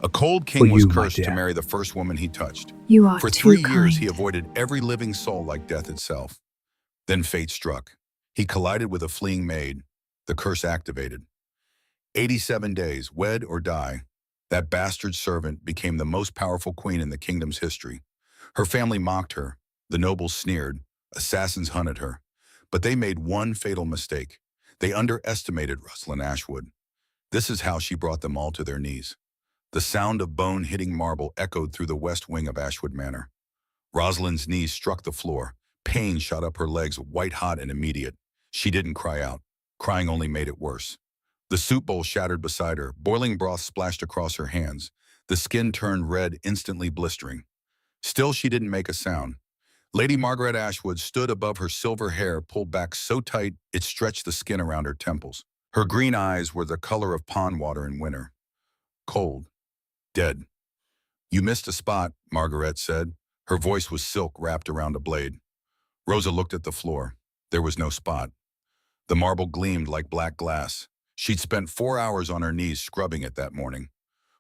A cold For king was you, my cursed to dear. marry the first woman he touched. You are For too 3 years, he kind. avoided every living soul like death itself. Then fate struck. He collided with a fleeing maid. The curse activated. 87 days, wed or die. That bastard servant became the most powerful queen in the kingdom's history. Her family mocked her. The nobles sneered. Assassins hunted her. But they made one fatal mistake. They underestimated Rosalind Ashwood. This is how she brought them all to their knees. The sound of bone hitting marble echoed through the west wing of Ashwood Manor. Rosalind's knees struck the floor. Pain shot up her legs, white hot and immediate. She didn't cry out. Crying only made it worse. The soup bowl shattered beside her. Boiling broth splashed across her hands. The skin turned red, instantly blistering. Still, she didn't make a sound. Lady Margaret Ashwood stood above, her silver hair pulled back so tight it stretched the skin around her temples. Her green eyes were the color of pond water in winter. Cold. Dead. "You missed a spot," Margaret said. Her voice was silk wrapped around a blade. Rosa looked at the floor. There was no spot. The marble gleamed like black glass. She'd spent 4 hours on her knees scrubbing it that morning.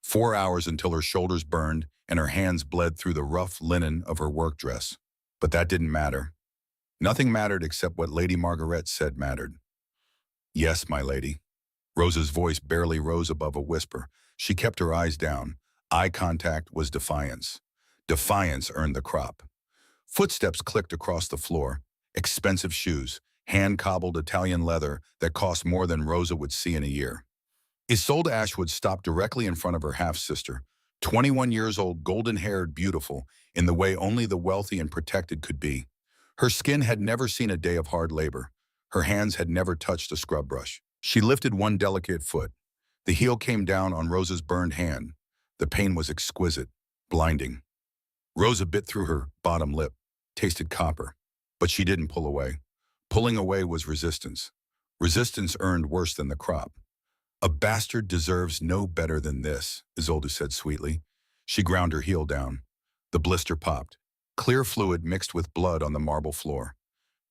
4 hours until her shoulders burned and her hands bled through the rough linen of her work dress. But that didn't matter. Nothing mattered except what Lady Margaret said mattered. "Yes, my lady." Rosa's voice barely rose above a whisper. She kept her eyes down. Eye contact was defiance. Defiance earned the crop. Footsteps clicked across the floor. Expensive shoes, hand-cobbled Italian leather that cost more than Rosa would see in a year. Isolde Ashwood stopped directly in front of her half-sister, 21 years old, golden-haired, beautiful, in the way only the wealthy and protected could be. Her skin had never seen a day of hard labor. Her hands had never touched a scrub brush. She lifted one delicate foot. The heel came down on Rosa's burned hand. The pain was exquisite, blinding. Rosa bit through her bottom lip, tasted copper, but she didn't pull away. Pulling away was resistance. Resistance earned worse than the crop. "A bastard deserves no better than this," Isolde said sweetly. She ground her heel down. The blister popped. Clear fluid mixed with blood on the marble floor.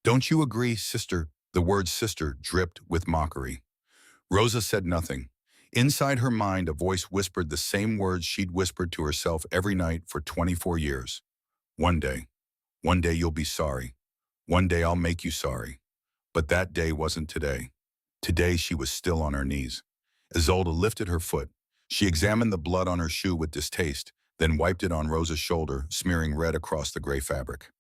"Don't you agree, sister?" The word sister dripped with mockery. Rosa said nothing. Inside her mind, a voice whispered the same words she'd whispered to herself every night for 24 years. One day you'll be sorry. One day I'll make you sorry." But that day wasn't today. Today she was still on her knees. Isolde lifted her foot. She examined the blood on her shoe with distaste, then wiped it on Rosa's shoulder, smearing red across the gray fabric.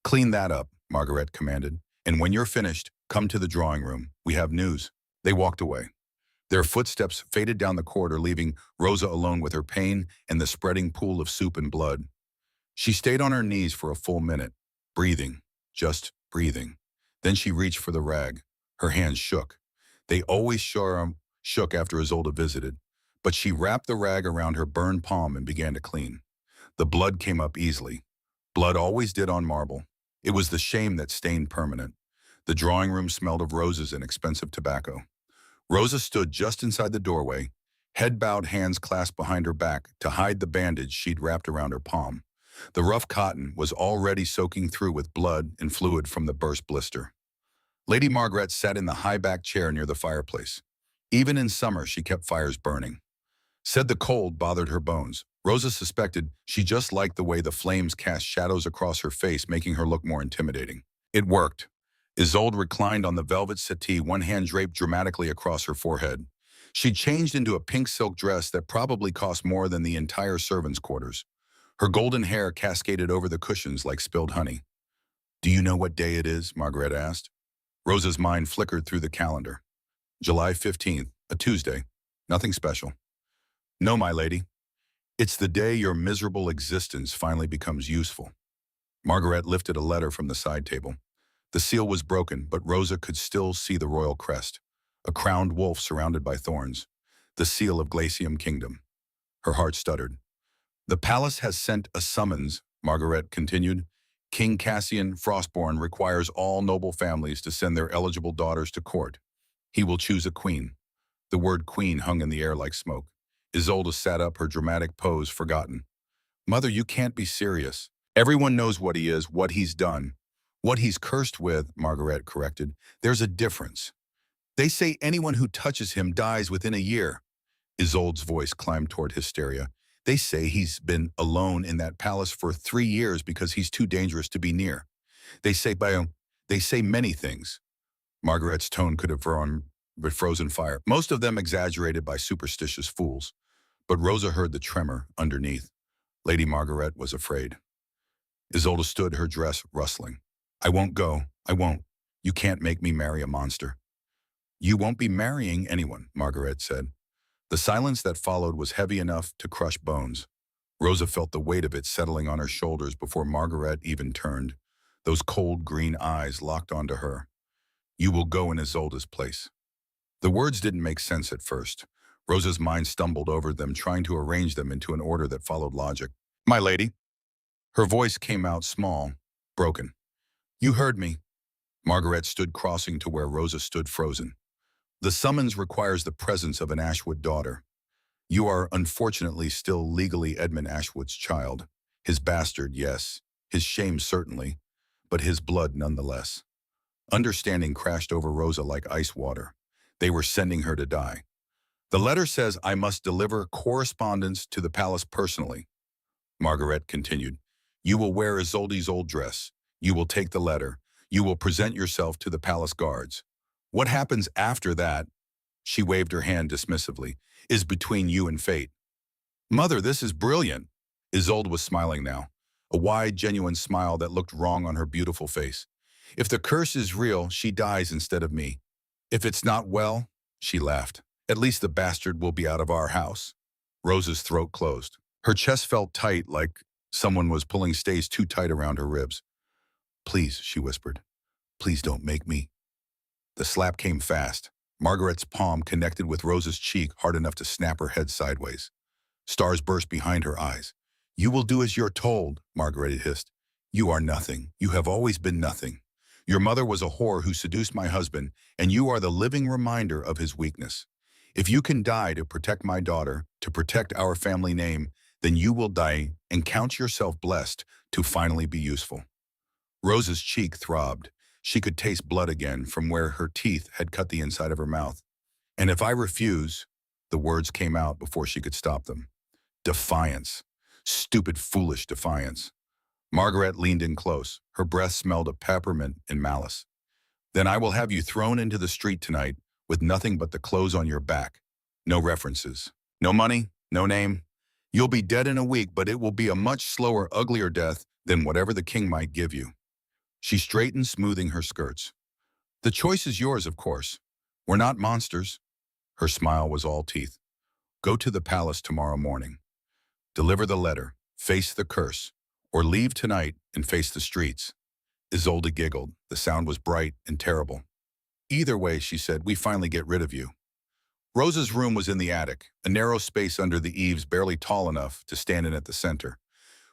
"Clean that up," Margaret commanded. "And when you're finished, come to the drawing room. We have news." They walked away. Their footsteps faded down the corridor, leaving Rosa alone with her pain and the spreading pool of soup and blood. She stayed on her knees for a full minute, breathing, just breathing. Then she reached for the rag. Her hands shook. They always shook after Isolde visited, but she wrapped the rag around her burned palm and began to clean. The blood came up easily. Blood always did on marble. It was the shame that stained permanent. The drawing room smelled of roses and expensive tobacco. Rosa stood just inside the doorway, head bowed, hands clasped behind her back to hide the bandage she'd wrapped around her palm. The rough cotton was already soaking through with blood and fluid from the burst blister. Lady Margaret sat in the high-backed chair near the fireplace. Even in summer, she kept fires burning. Said the cold bothered her bones. Rosa suspected she just liked the way the flames cast shadows across her face, making her look more intimidating. It worked. Isolde reclined on the velvet settee, one hand draped dramatically across her forehead. She changed into a pink silk dress that probably cost more than the entire servants' quarters. Her golden hair cascaded over the cushions like spilled honey. "Do you know what day it is?" Margaret asked. Rosa's mind flickered through the calendar. "July 15th, a Tuesday. Nothing special." "No, my lady. It's the day your miserable existence finally becomes useful." Margaret lifted a letter from the side table. The seal was broken, but Rosa could still see the royal crest, a crowned wolf surrounded by thorns, the seal of Glacium Kingdom. Her heart stuttered. "The palace has sent a summons," Margaret continued. "King Cassian Frostborn requires all noble families to send their eligible daughters to court. He will choose a queen." The word queen hung in the air like smoke. Isolde sat up, her dramatic pose forgotten. "Mother, you can't be serious. Everyone knows what he is, what he's done. What he's cursed with," Margaret corrected. "There's a difference. They say anyone who touches him dies within a year." Isolde's voice climbed toward hysteria. They say he's been alone in that palace for 3 years because he's too dangerous to be near. They say by they say many things. Margaret's tone could have drawn with frozen fire, most of them exaggerated by superstitious fools. But Rosa heard the tremor underneath. Lady Margaret was afraid. Isolde stood, her dress rustling. I won't go. I won't. You can't make me marry a monster. You won't be marrying anyone, Margaret said. The silence that followed was heavy enough to crush bones. Rosa felt the weight of it settling on her shoulders before Margaret even turned. Those cold green eyes locked onto her. You will go in Isolde's place. The words didn't make sense at first. Rosa's mind stumbled over them, trying to arrange them into an order that followed logic. My lady. Her voice came out small, broken. You heard me. Margaret stood crossing to where Rosa stood frozen. The summons requires the presence of an Ashwood daughter. You are unfortunately still legally Edmund Ashwood's child. His bastard, yes. His shame, certainly. But his blood nonetheless. Understanding crashed over Rosa like ice water. They were sending her to die. The letter says I must deliver correspondence to the palace personally. Margaret continued. You will wear Isolde's old dress. You will take the letter. You will present yourself to the palace guards. What happens after that, she waved her hand dismissively, is between you and fate. Mother, this is brilliant. Isolde was smiling now, a wide, genuine smile that looked wrong on her beautiful face. If the curse is real, she dies instead of me. If it's not, well, she laughed. At least the bastard will be out of our house. Rosa's throat closed. Her chest felt tight, like someone was pulling stays too tight around her ribs. Please, she whispered. Please don't make me. The slap came fast. Margaret's palm connected with Rosa's cheek hard enough to snap her head sideways. Stars burst behind her eyes. You will do as you're told, Margaret hissed. You are nothing. You have always been nothing. Your mother was a whore who seduced my husband, and you are the living reminder of his weakness. If you can die to protect my daughter, to protect our family name, then you will die and count yourself blessed to finally be useful. Rosa's cheek throbbed. She could taste blood again from where her teeth had cut the inside of her mouth. And if I refuse, the words came out before she could stop them. Defiance. Stupid, foolish defiance. Margaret leaned in close. Her breath smelled of peppermint and malice. Then I will have you thrown into the street tonight with nothing but the clothes on your back. No references. No money, no name. You'll be dead in a week, but it will be a much slower, uglier death than whatever the king might give you. She straightened, smoothing her skirts. The choice is yours, of course. We're not monsters. Her smile was all teeth. Go to the palace tomorrow morning. Deliver the letter, face the curse, or leave tonight and face the streets. Isolde giggled. The sound was bright and terrible. Either way, she said, we finally get rid of you. Rosa's room was in the attic, a narrow space under the eaves barely tall enough to stand in at the center.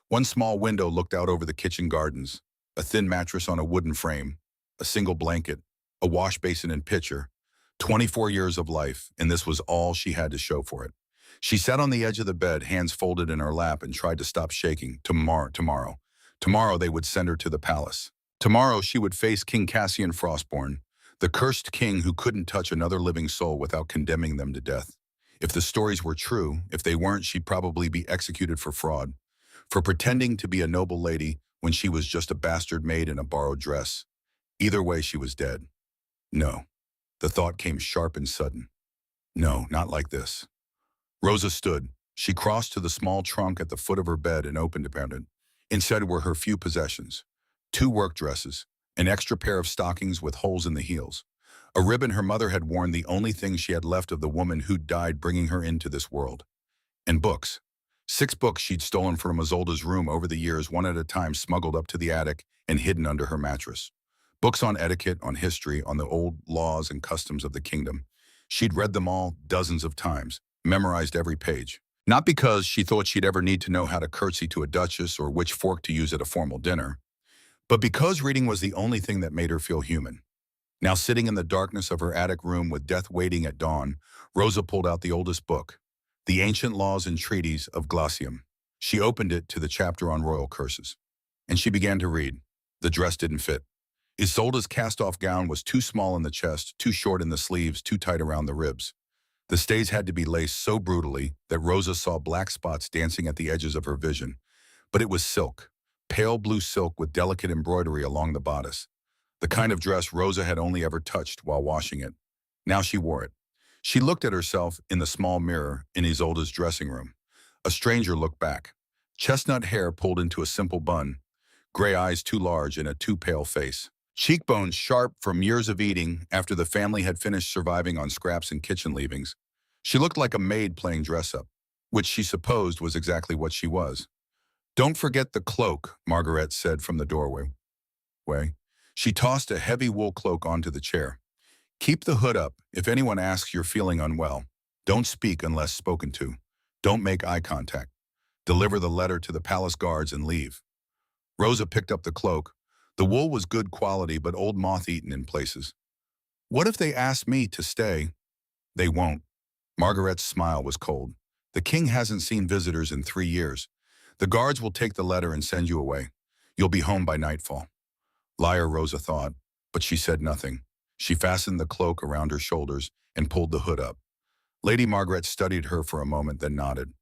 One small window looked out over the kitchen gardens, a thin mattress on a wooden frame, a single blanket, a wash basin and pitcher. 24 years of life, and this was all she had to show for it. She sat on the edge of the bed, hands folded in her lap, and tried to stop shaking. Tomorrow. Tomorrow they would send her to the palace. Tomorrow she would face King Cassian Frostborn, the cursed king who couldn't touch another living soul without condemning them to death. If the stories were true, if they weren't, she'd probably be executed for fraud, for pretending to be a noble lady when she was just a bastard maid in a borrowed dress. Either way, she was dead. No. The thought came sharp and sudden. No, not like this. Rosa stood. She crossed to the small trunk at the foot of her bed and opened it. Inside were her few possessions. 2 work dresses, an extra pair of stockings with holes in the heels, a ribbon her mother had worn, the only thing she had left of the woman who'd died bringing her into this world. And books. 6 books she'd stolen from Isolde's room over the years, one at a time, smuggled up to the attic and hidden under her mattress. Books on etiquette, on history, on the old laws and customs of the kingdom. She'd read them all dozens of times, memorized every page. Not because she thought she'd ever need to know how to curtsy to a duchess or which fork to use at a formal dinner, but because reading was the only thing that made her feel human. Now sitting in the darkness of her attic room with death waiting at dawn, Rosa pulled out the oldest book, The Ancient Laws and Treaties of Glacium. She opened it to the chapter on royal curses, and she began to read. The dress didn't fit. Isolde's cast-off gown was too small in the chest, too short in the sleeves, too tight around the ribs. The stays had to be laced so brutally that Rosa saw black spots dancing at the edges of her vision. But it was silk, pale blue silk with delicate embroidery along the bodice. The kind of dress Rosa had only ever touched while washing it. Now she wore it. She looked at herself in the small mirror in Isolde's dressing room. A stranger looked back. Chestnut hair pulled into a simple bun, gray eyes too large and a too pale face. Cheekbones sharp from years of eating after the family had finished surviving on scraps and kitchen leavings. She looked like a maid playing dress-up, which she supposed was exactly what she was. "Don't forget the cloak," Margaret said from the doorway. She tossed a heavy wool cloak onto the chair. "Keep the hood up if anyone asks you're feeling unwell. Don't speak unless spoken to. Don't make eye contact. Deliver the letter to the palace guards and leave." Rosa picked up the cloak. The wool was good quality but old moth-eaten in places. "What if they ask me to stay?" "They won't." Margaret's smile was cold. "The king hasn't seen visitors in 3 years. The guards will take the letter and send you away. You'll be home by nightfall." Liar, Rosa thought, but she said nothing. She fastened the cloak around her shoulders and pulled the hood up. Lady Margaret studied her for a moment, then nodded.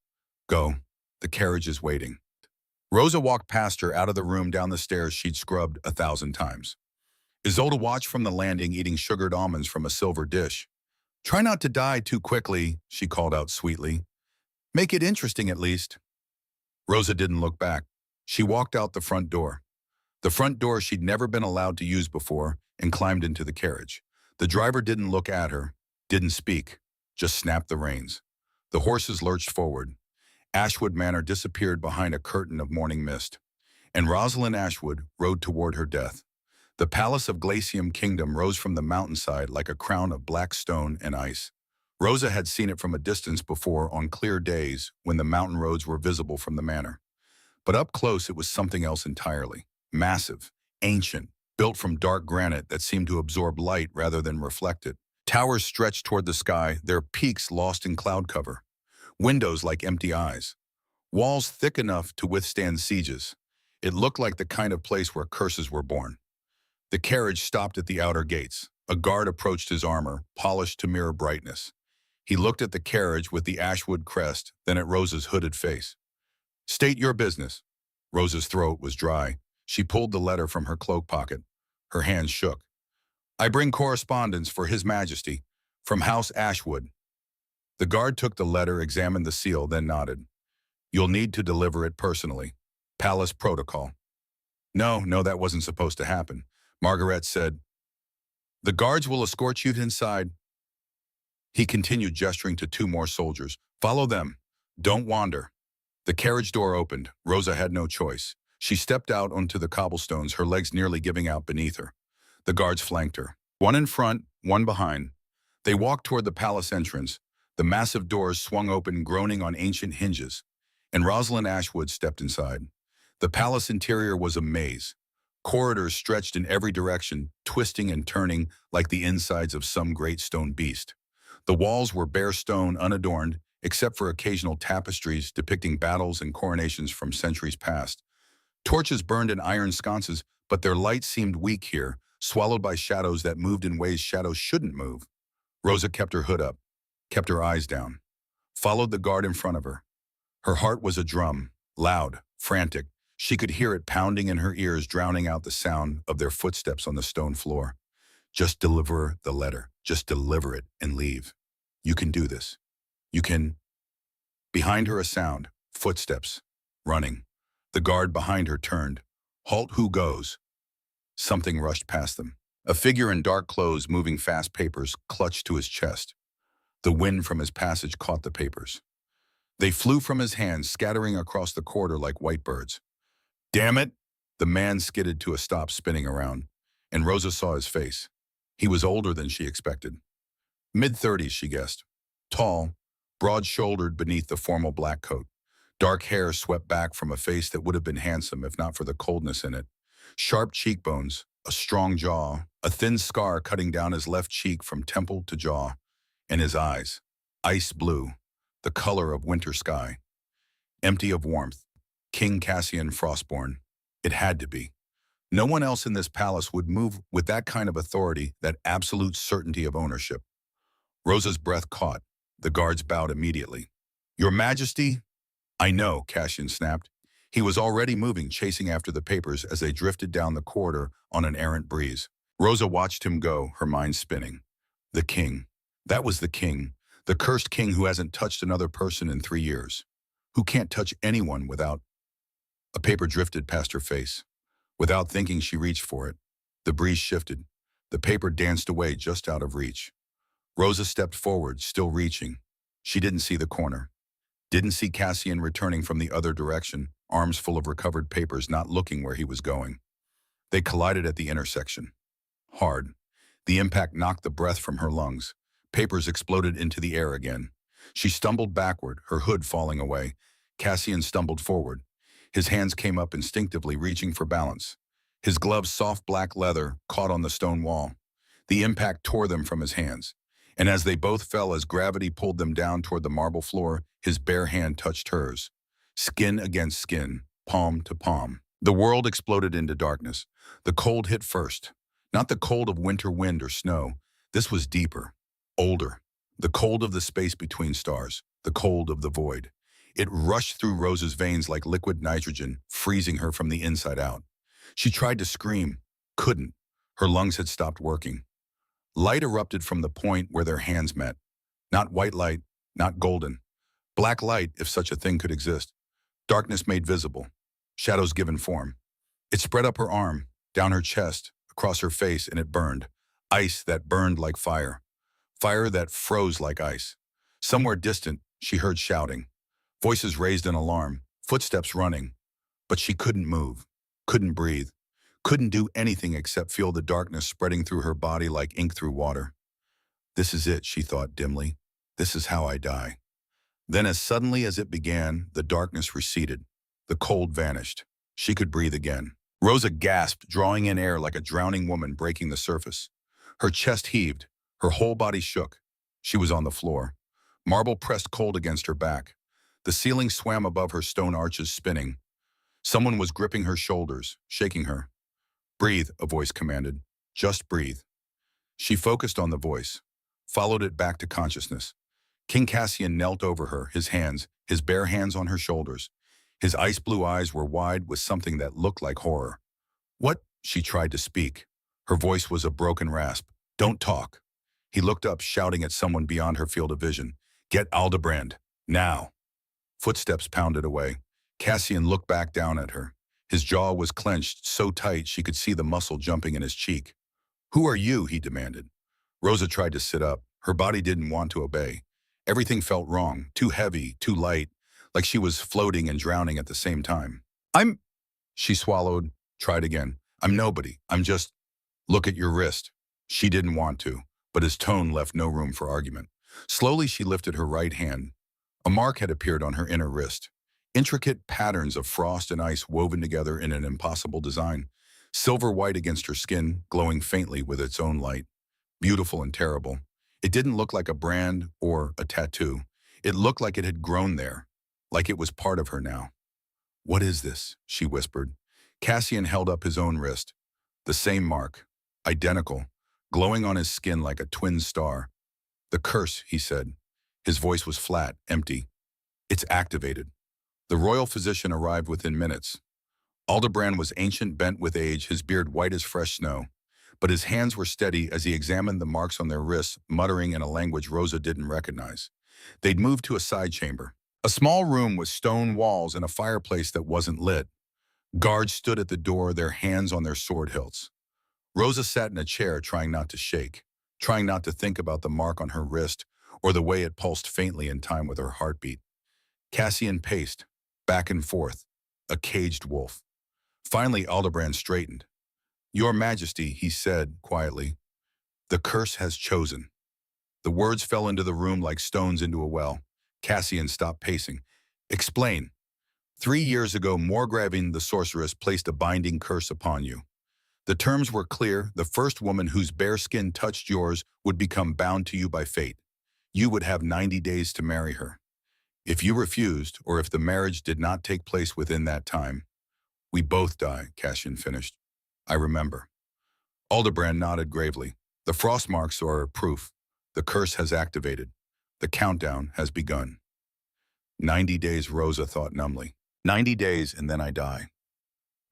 "Go. The carriage is waiting." Rosa walked past her out of the room down the stairs she'd scrubbed 1,000 times. Isolde watched from the landing, eating sugared almonds from a silver dish. "Try not to die too quickly," she called out sweetly. "Make it interesting at least." Rosa didn't look back. She walked out the front door. The front door she'd never been allowed to use before, and climbed into the carriage. The driver didn't look at her, didn't speak, just snapped the reins. The horses lurched forward. Ashwood Manor disappeared behind a curtain of morning mist, and Rosalind Ashwood rode toward her death. The palace of Glacium Kingdom rose from the mountainside like a crown of black stone and ice. Rosa had seen it from a distance before on clear days when the mountain roads were visible from the manor. But up close it was something else entirely. Massive, ancient, built from dark granite that seemed to absorb light rather than reflect it. Towers stretched toward the sky, their peaks lost in cloud cover. Windows like empty eyes. Walls thick enough to withstand sieges. It looked like the kind of place where curses were born. The carriage stopped at the outer gates. A guard approached his armor, polished to mirror brightness. He looked at the carriage with the Ashwood crest, then at Rosa's hooded face. "State your business." Rosa's throat was dry. She pulled the letter from her cloak pocket. Her hands shook. "I bring correspondence for His Majesty, from House Ashwood." The guard took the letter, examined the seal, then nodded. "You'll need to deliver it personally. Palace protocol." No, that wasn't supposed to happen," Margaret said. "The guards will escort you inside." He continued, gesturing to 2 more soldiers. "Follow them. Don't wander." The carriage door opened. Rosa had no choice. She stepped out onto the cobblestones, her legs nearly giving out beneath her. The guards flanked her. One in front, one behind. They walked toward the palace entrance. The massive doors swung open, groaning on ancient hinges, and Rosalind Ashwood stepped inside. The palace interior was a maze. Corridors stretched in every direction, twisting and turning like the insides of some great stone beast. The walls were bare stone, unadorned, except for occasional tapestries depicting battles and coronations from centuries past. Torches burned in iron sconces, but their light seemed weak here, swallowed by shadows that moved in ways shadows shouldn't move. Rosa kept her hood up, kept her eyes down, followed the guard in front of her. Her heart was a drum, loud, frantic. She could hear it pounding in her ears, drowning out the sound of their footsteps on the stone floor. "Just deliver the letter. Just deliver it and leave. You can do this. You can..." Behind her a sound, footsteps, running. The guard behind her turned. "Halt, who goes?" Something rushed past them. A figure in dark clothes moving fast papers clutched to his chest. The wind from his passage caught the papers. They flew from his hands, scattering across the corridor like white birds. "Damn it!" The man skidded to a stop, spinning around, and Rosa saw his face. He was older than she expected. Mid-30s, she guessed. Tall, broad-shouldered beneath the formal black coat. Dark hair swept back from a face that would have been handsome if not for the coldness in it. Sharp cheekbones, a strong jaw, a thin scar cutting down his left cheek from temple to jaw, and his eyes, ice blue, the color of winter sky. Empty of warmth. King Cassian Frostborn. It had to be. No one else in this palace would move with that kind of authority, that absolute certainty of ownership. Rosa's breath caught. The guards bowed immediately. Your Majesty? I know, Cassian snapped. He was already moving, chasing after the papers as they drifted down the corridor on an errant breeze. Rosa watched him go, her mind spinning. The king. That was the king. The cursed king who hasn't touched another person in 3 years. Who can't touch anyone without... A paper drifted past her face. Without thinking, she reached for it. The breeze shifted. The paper danced away just out of reach. Rosa stepped forward, still reaching. She didn't see the corner. Didn't see Cassian returning from the other direction, arms full of recovered papers, not looking where he was going. They collided at the intersection. Hard. The impact knocked the breath from her lungs. Papers exploded into the air again. She stumbled backward, her hood falling away. Cassian stumbled forward. His hands came up instinctively, reaching for balance. His gloves, soft black leather, caught on the stone wall. The impact tore them from his hands. And as they both fell, as gravity pulled them down toward the marble floor, his bare hand touched hers. Skin against skin, palm to palm. The world exploded into darkness. The cold hit first. Not the cold of winter wind or snow. This was deeper, older. The cold of the space between stars. The cold of the void. It rushed through Rosa's veins like liquid nitrogen, freezing her from the inside out. She tried to scream, couldn't. Her lungs had stopped working. Light erupted from the point where their hands met. Not white light, not golden. Black light, if such a thing could exist. Darkness made visible. Shadows given form. It spread up her arm, down her chest, across her face, and it burned. Ice that burned like fire. Fire that froze like ice. Somewhere distant, she heard shouting. Voices raised in alarm, footsteps running. But she couldn't move, couldn't breathe, couldn't do anything except feel the darkness spreading through her body like ink through water. This is it, she thought dimly. This is how I die. Then as suddenly as it began, the darkness receded. The cold vanished. She could breathe again. Rosa gasped, drawing in air like a drowning woman breaking the surface. Her chest heaved. Her whole body shook. She was on the floor. Marble pressed cold against her back. The ceiling swam above her, stone arches spinning. Someone was gripping her shoulders, shaking her. Breathe, a voice commanded. Just breathe. She focused on the voice, followed it back to consciousness. King Cassian knelt over her, his bare hands on her shoulders. His ice blue eyes were wide with something that looked like horror. What? She tried to speak. Her voice was a broken rasp. Don't talk. He looked up, shouting at someone beyond her field of vision. Get Aldebrand, now. Footsteps pounded away. Cassian looked back down at her. His jaw was clenched, so tight she could see the muscle jumping in his cheek. Who are you? He demanded. Rosa tried to sit up. Her body didn't want to obey. Everything felt wrong, too heavy, too light, like she was floating and drowning at the same time. She swallowed, tried again. I'm nobody. I'm just... Look at your wrist. She didn't want to, but his tone left no room for argument. Slowly she lifted her right hand. A mark had appeared on her inner wrist. Intricate patterns of frost and ice woven together in an impossible design. Silver white against her skin, glowing faintly with its own light. Beautiful and terrible. It didn't look like a brand or a tattoo. It looked like it had grown there, like it was part of her now. What is this? She whispered. Cassian held up his own wrist. The same mark, identical, glowing on his skin like a twin star. The curse, he said. His voice was flat, empty. It's activated. The royal physician arrived within minutes. Aldebrand was ancient, bent with age, his beard white as fresh snow. But his hands were steady as he examined the marks on their wrists, muttering in a language Rosa didn't recognize. They'd moved to a side chamber. A small room with stone walls and a fireplace that wasn't lit. Guards stood at the door, their hands on their sword hilts. Rosa sat in a chair, trying not to shake, trying not to think about the mark on her wrist or the way it pulsed faintly in time with her heartbeat. Cassian paced, back and forth, a caged wolf. Finally, Aldebrand straightened. Your Majesty, he said quietly, the curse has chosen. The words fell into the room like stones into a well. Cassian stopped pacing. Explain. 3 years ago, Morgravine the sorceress placed a binding curse upon you. The terms were clear. The first woman whose bare skin touched yours would become bound to you by fate. You would have 90 days to marry her. If you refused, or if the marriage did not take place within that time, we both die, Cassian finished. I remember. Aldebrand nodded gravely. The frost marks are proof. The curse has activated. The countdown has begun. 90 days, Rosa thought numbly. 90 days and then I die.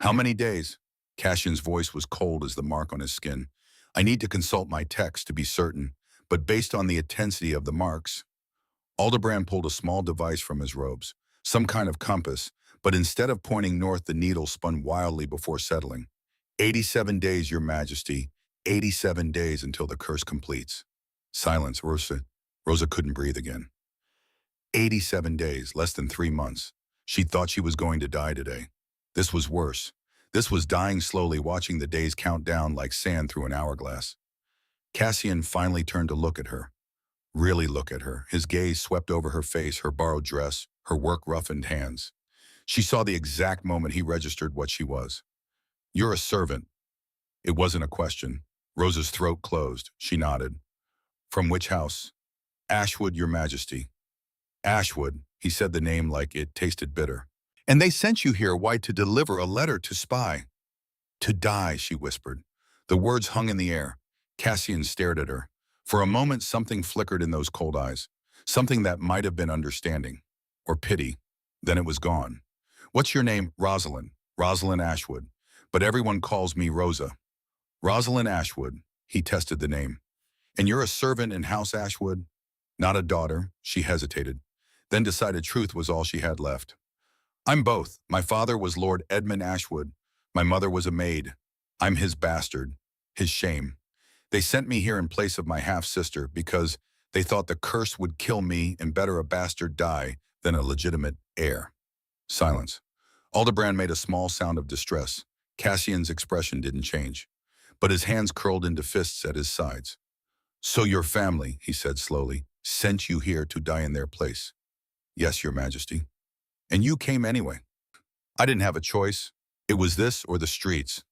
How many days? Cassian's voice was cold as the mark on his skin. I need to consult my text to be certain, but based on the intensity of the marks. Aldebrand pulled a small device from his robes, some kind of compass, but instead of pointing north, the needle spun wildly before settling. 87 days, Your Majesty. 87 days until the curse completes. Silence, Rosa. Rosa couldn't breathe again. 87 days, less than 3 months. She thought she was going to die today. This was worse. This was dying slowly, watching the days count down like sand through an hourglass. Cassian finally turned to look at her. Really look at her. His gaze swept over her face, her borrowed dress, her work-roughened hands. She saw the exact moment he registered what she was. You're a servant. It wasn't a question. Rosa's throat closed. She nodded. From which house? Ashwood, Your Majesty. Ashwood, he said the name like it tasted bitter. And they sent you here, why, to deliver a letter to spy. To die, she whispered. The words hung in the air. Cassian stared at her. For a moment, something flickered in those cold eyes. Something that might have been understanding. Or pity. Then it was gone. What's your name? Rosalind. Rosalind Ashwood. But everyone calls me Rosa. Rosalind Ashwood. He tested the name. And you're a servant in House Ashwood? Not a daughter. She hesitated. Then decided truth was all she had left. I'm both. My father was Lord Edmund Ashwood. My mother was a maid. I'm his bastard. His shame. They sent me here in place of my half-sister because they thought the curse would kill me and better a bastard die than a legitimate heir. Silence. Aldebrand made a small sound of distress. Cassian's expression didn't change, but his hands curled into fists at his sides. So your family, he said slowly, sent you here to die in their place. Yes, Your Majesty. And you came anyway. I didn't have a choice. It was this or the streets.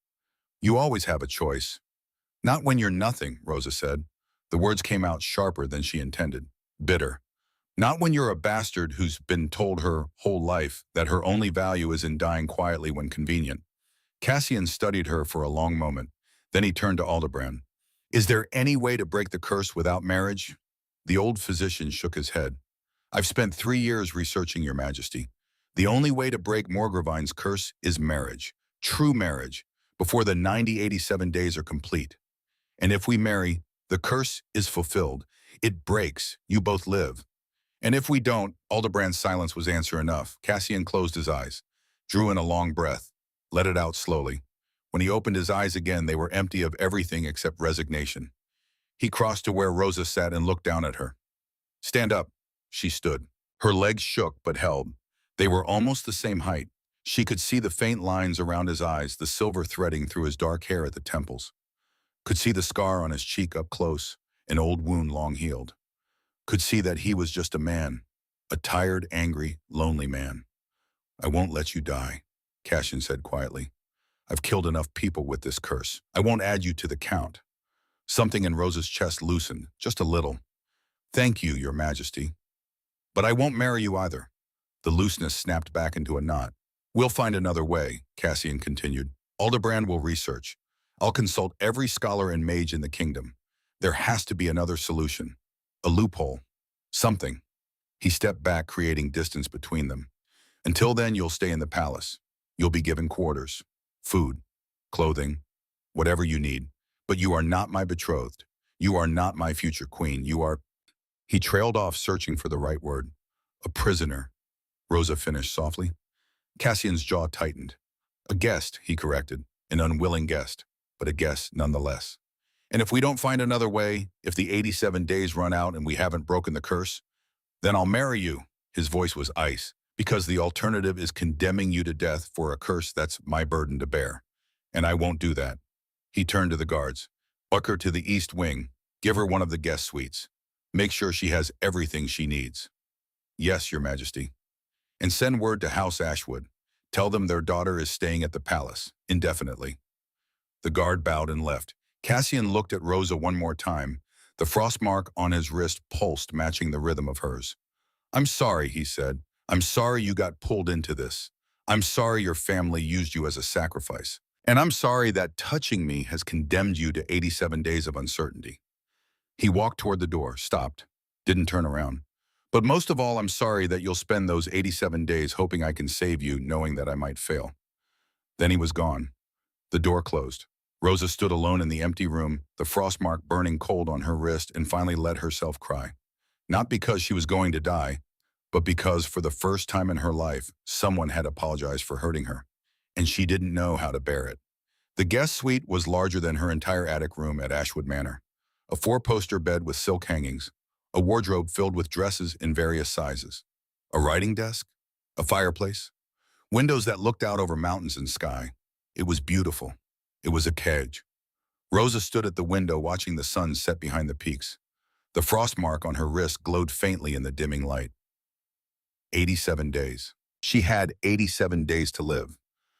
You always have a choice. Not when you're nothing, Rosa said. The words came out sharper than she intended. Bitter. Not when you're a bastard who's been told her whole life that her only value is in dying quietly when convenient. Cassian studied her for a long moment. Then he turned to Aldebrand. Is there any way to break the curse without marriage? The old physician shook his head. I've spent 3 years researching, Your Majesty. The only way to break Morgravine's curse is marriage. True marriage. Before the 87 days are complete. And if we marry, the curse is fulfilled. It breaks. You both live. And if we don't, Aldebrand's silence was answer enough. Cassian closed his eyes, drew in a long breath, let it out slowly. When he opened his eyes again, they were empty of everything except resignation. He crossed to where Rosa sat and looked down at her. Stand up. She stood. Her legs shook but held. They were almost the same height. She could see the faint lines around his eyes, the silver threading through his dark hair at the temples. Could see the scar on his cheek up close, an old wound long healed. Could see that he was just a man, a tired, angry, lonely man. I won't let you die, Cassian said quietly. I've killed enough people with this curse. I won't add you to the count. Something in Rosa's chest loosened, just a little. Thank you, Your Majesty. But I won't marry you either. The looseness snapped back into a knot. We'll find another way, Cassian continued. Aldebrand will research. I'll consult every scholar and mage in the kingdom. There has to be another solution. A loophole. Something. He stepped back, creating distance between them. Until then, you'll stay in the palace. You'll be given quarters, food, clothing, whatever you need. But you are not my betrothed. You are not my future queen. You are... He trailed off, searching for the right word. A prisoner, Rosa finished softly. Cassian's jaw tightened. A guest, he corrected. An unwilling guest, but a guest nonetheless. And if we don't find another way, if the 87 days run out and we haven't broken the curse, then I'll marry you. His voice was ice, because the alternative is condemning you to death for a curse that's my burden to bear. And I won't do that. He turned to the guards. Buck her to the east wing. Give her one of the guest suites. Make sure she has everything she needs. Yes, Your Majesty. And send word to House Ashwood. Tell them their daughter is staying at the palace, indefinitely. The guard bowed and left. Cassian looked at Rosa one more time. The frost mark on his wrist pulsed, matching the rhythm of hers. I'm sorry, he said. I'm sorry you got pulled into this. I'm sorry your family used you as a sacrifice. And I'm sorry that touching me has condemned you to 87 days of uncertainty. He walked toward the door, stopped, didn't turn around. But most of all, I'm sorry that you'll spend those 87 days hoping I can save you, knowing that I might fail." Then he was gone. The door closed. Rosa stood alone in the empty room, the frost mark burning cold on her wrist, and finally let herself cry. Not because she was going to die, but because for the first time in her life, someone had apologized for hurting her, and she didn't know how to bear it. The guest suite was larger than her entire attic room at Ashwood Manor. A four-poster bed with silk hangings, a wardrobe filled with dresses in various sizes, a writing desk, a fireplace, windows that looked out over mountains and sky. It was beautiful. It was a cage. Rosa stood at the window watching the sun set behind the peaks. The frost mark on her wrist glowed faintly in the dimming light. 87 days. She had 87 days to live.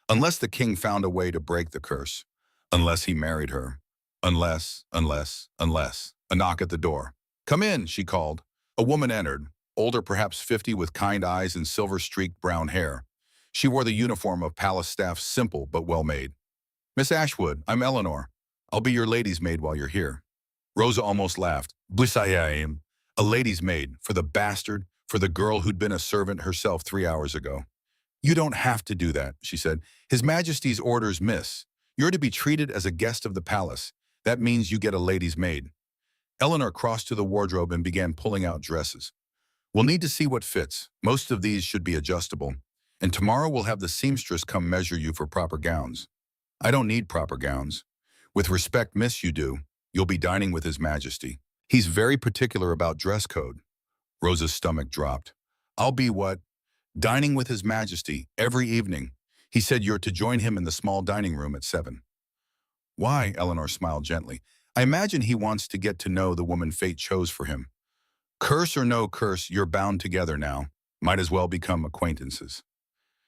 Unless the king found a way to break the curse. Unless he married her. Unless. A knock at the door. "Come in," she called. A woman entered, older perhaps 50 with kind eyes and silver-streaked brown hair. She wore the uniform of palace staff, simple but well-made. "Miss Ashwood, I'm Eleanor. I'll be your lady's maid while you're here." Rosa almost laughed. "Bliss I am. A lady's maid, for the bastard, for the girl who'd been a servant herself 3 hours ago." "You don't have to do that," she said. "His Majesty's orders, miss. You're to be treated as a guest of the palace. That means you get a lady's maid." Eleanor crossed to the wardrobe and began pulling out dresses. "We'll need to see what fits. Most of these should be adjustable. And tomorrow we'll have the seamstress come measure you for proper gowns." "I don't need proper gowns." "With respect, miss, you do. You'll be dining with His Majesty. He's very particular about dress code." Rosa's stomach dropped. "I'll be what?" "Dining with His Majesty, every evening. He said you're to join him in the small dining room at 7. "Why?" Eleanor smiled gently. "I imagine he wants to get to know the woman fate chose for him. Curse or no curse, you're bound together now. Might as well become acquaintances."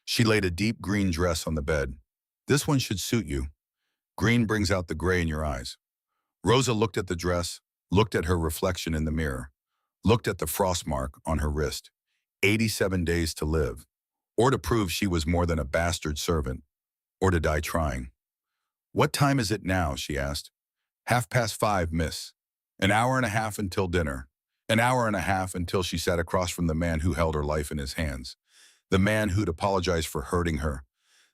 She laid a deep green dress on the bed. "This one should suit you. Green brings out the gray in your eyes." Rosa looked at the dress, looked at her reflection in the mirror, looked at the frost mark on her wrist. 87 days to live, or to prove she was more than a bastard servant, or to die trying. "What time is it now?" she asked. "5:30, miss. An hour and a half until dinner. An hour and a half until she sat across from the man who held her life in his hands. The man who'd apologized for hurting her.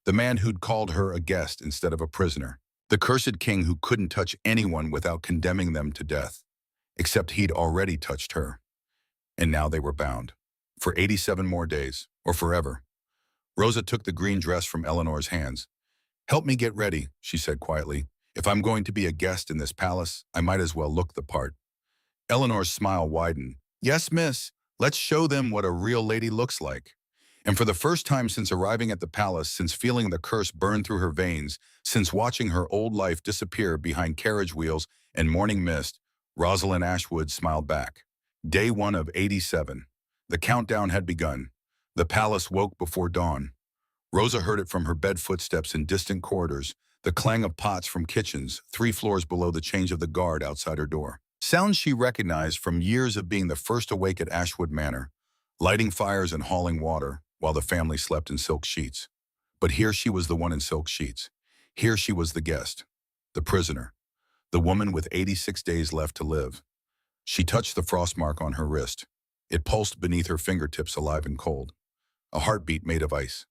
The man who'd called her a guest instead of a prisoner. The cursed king who couldn't touch anyone without condemning them to death. Except he'd already touched her. And now they were bound. For 87 more days, or forever. Rosa took the green dress from Eleanor's hands. "Help me get ready," she said quietly. "If I'm going to be a guest in this palace, I might as well look the part." Eleanor's smile widened. "Yes, miss. Let's show them what a real lady looks like." And for the first time since arriving at the palace, since feeling the curse burn through her veins, since watching her old life disappear behind carriage wheels and morning mist, Rosalind Ashwood smiled back. Day 1 of 87. The countdown had begun. The palace woke before dawn. Rosa heard it from her bed footsteps in distant corridors, the clang of pots from kitchens 3 floors below the change of the guard outside her door. Sounds she recognized from years of being the first awake at Ashwood Manor, lighting fires and hauling water while the family slept in silk sheets. But here she was the one in silk sheets. Here she was the guest, the prisoner, the woman with 86 days left to live. She touched the frost mark on her wrist. It pulsed beneath her fingertips, alive and cold. A heartbeat made of ice.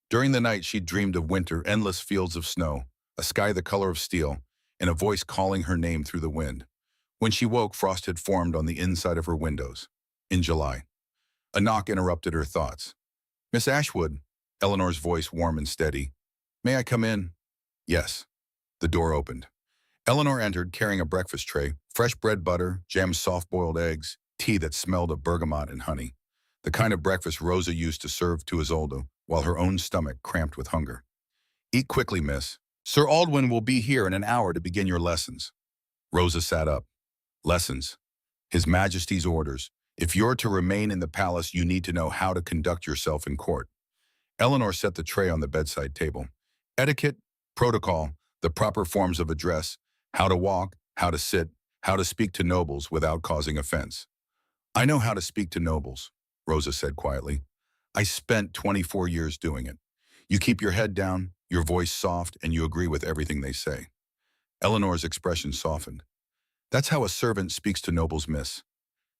During the night, she'd dreamed of winter, endless fields of snow, a sky the color of steel, and a voice calling her name through the wind. When she woke, frost had formed on the inside of her windows. In July. A knock interrupted her thoughts. "Miss Ashwood," Eleanor's voice warm and steady. "May I come in?" "Yes." The door opened. Eleanor entered carrying a breakfast tray, fresh bread, butter, jammed soft-boiled eggs, tea that smelled of bergamot and honey. The kind of breakfast Rosa used to serve to Isolde while her own stomach cramped with hunger. "Eat quickly, miss. Sir Aldwyn will be here in an hour to begin your lessons." Rosa sat up. Lessons. His Majesty's orders. If you're to remain in the palace, you need to know how to conduct yourself in court. Eleanor set the tray on the bedside table. Etiquette, protocol, the proper forms of address, how to walk, how to sit, how to speak to nobles without causing offense. "I know how to speak to nobles," Rosa said quietly. "I spent 24 years doing it. You keep your head down, your voice soft, and you agree with everything they say." Eleanor's expression softened. "That's how a servant speaks to nobles, miss.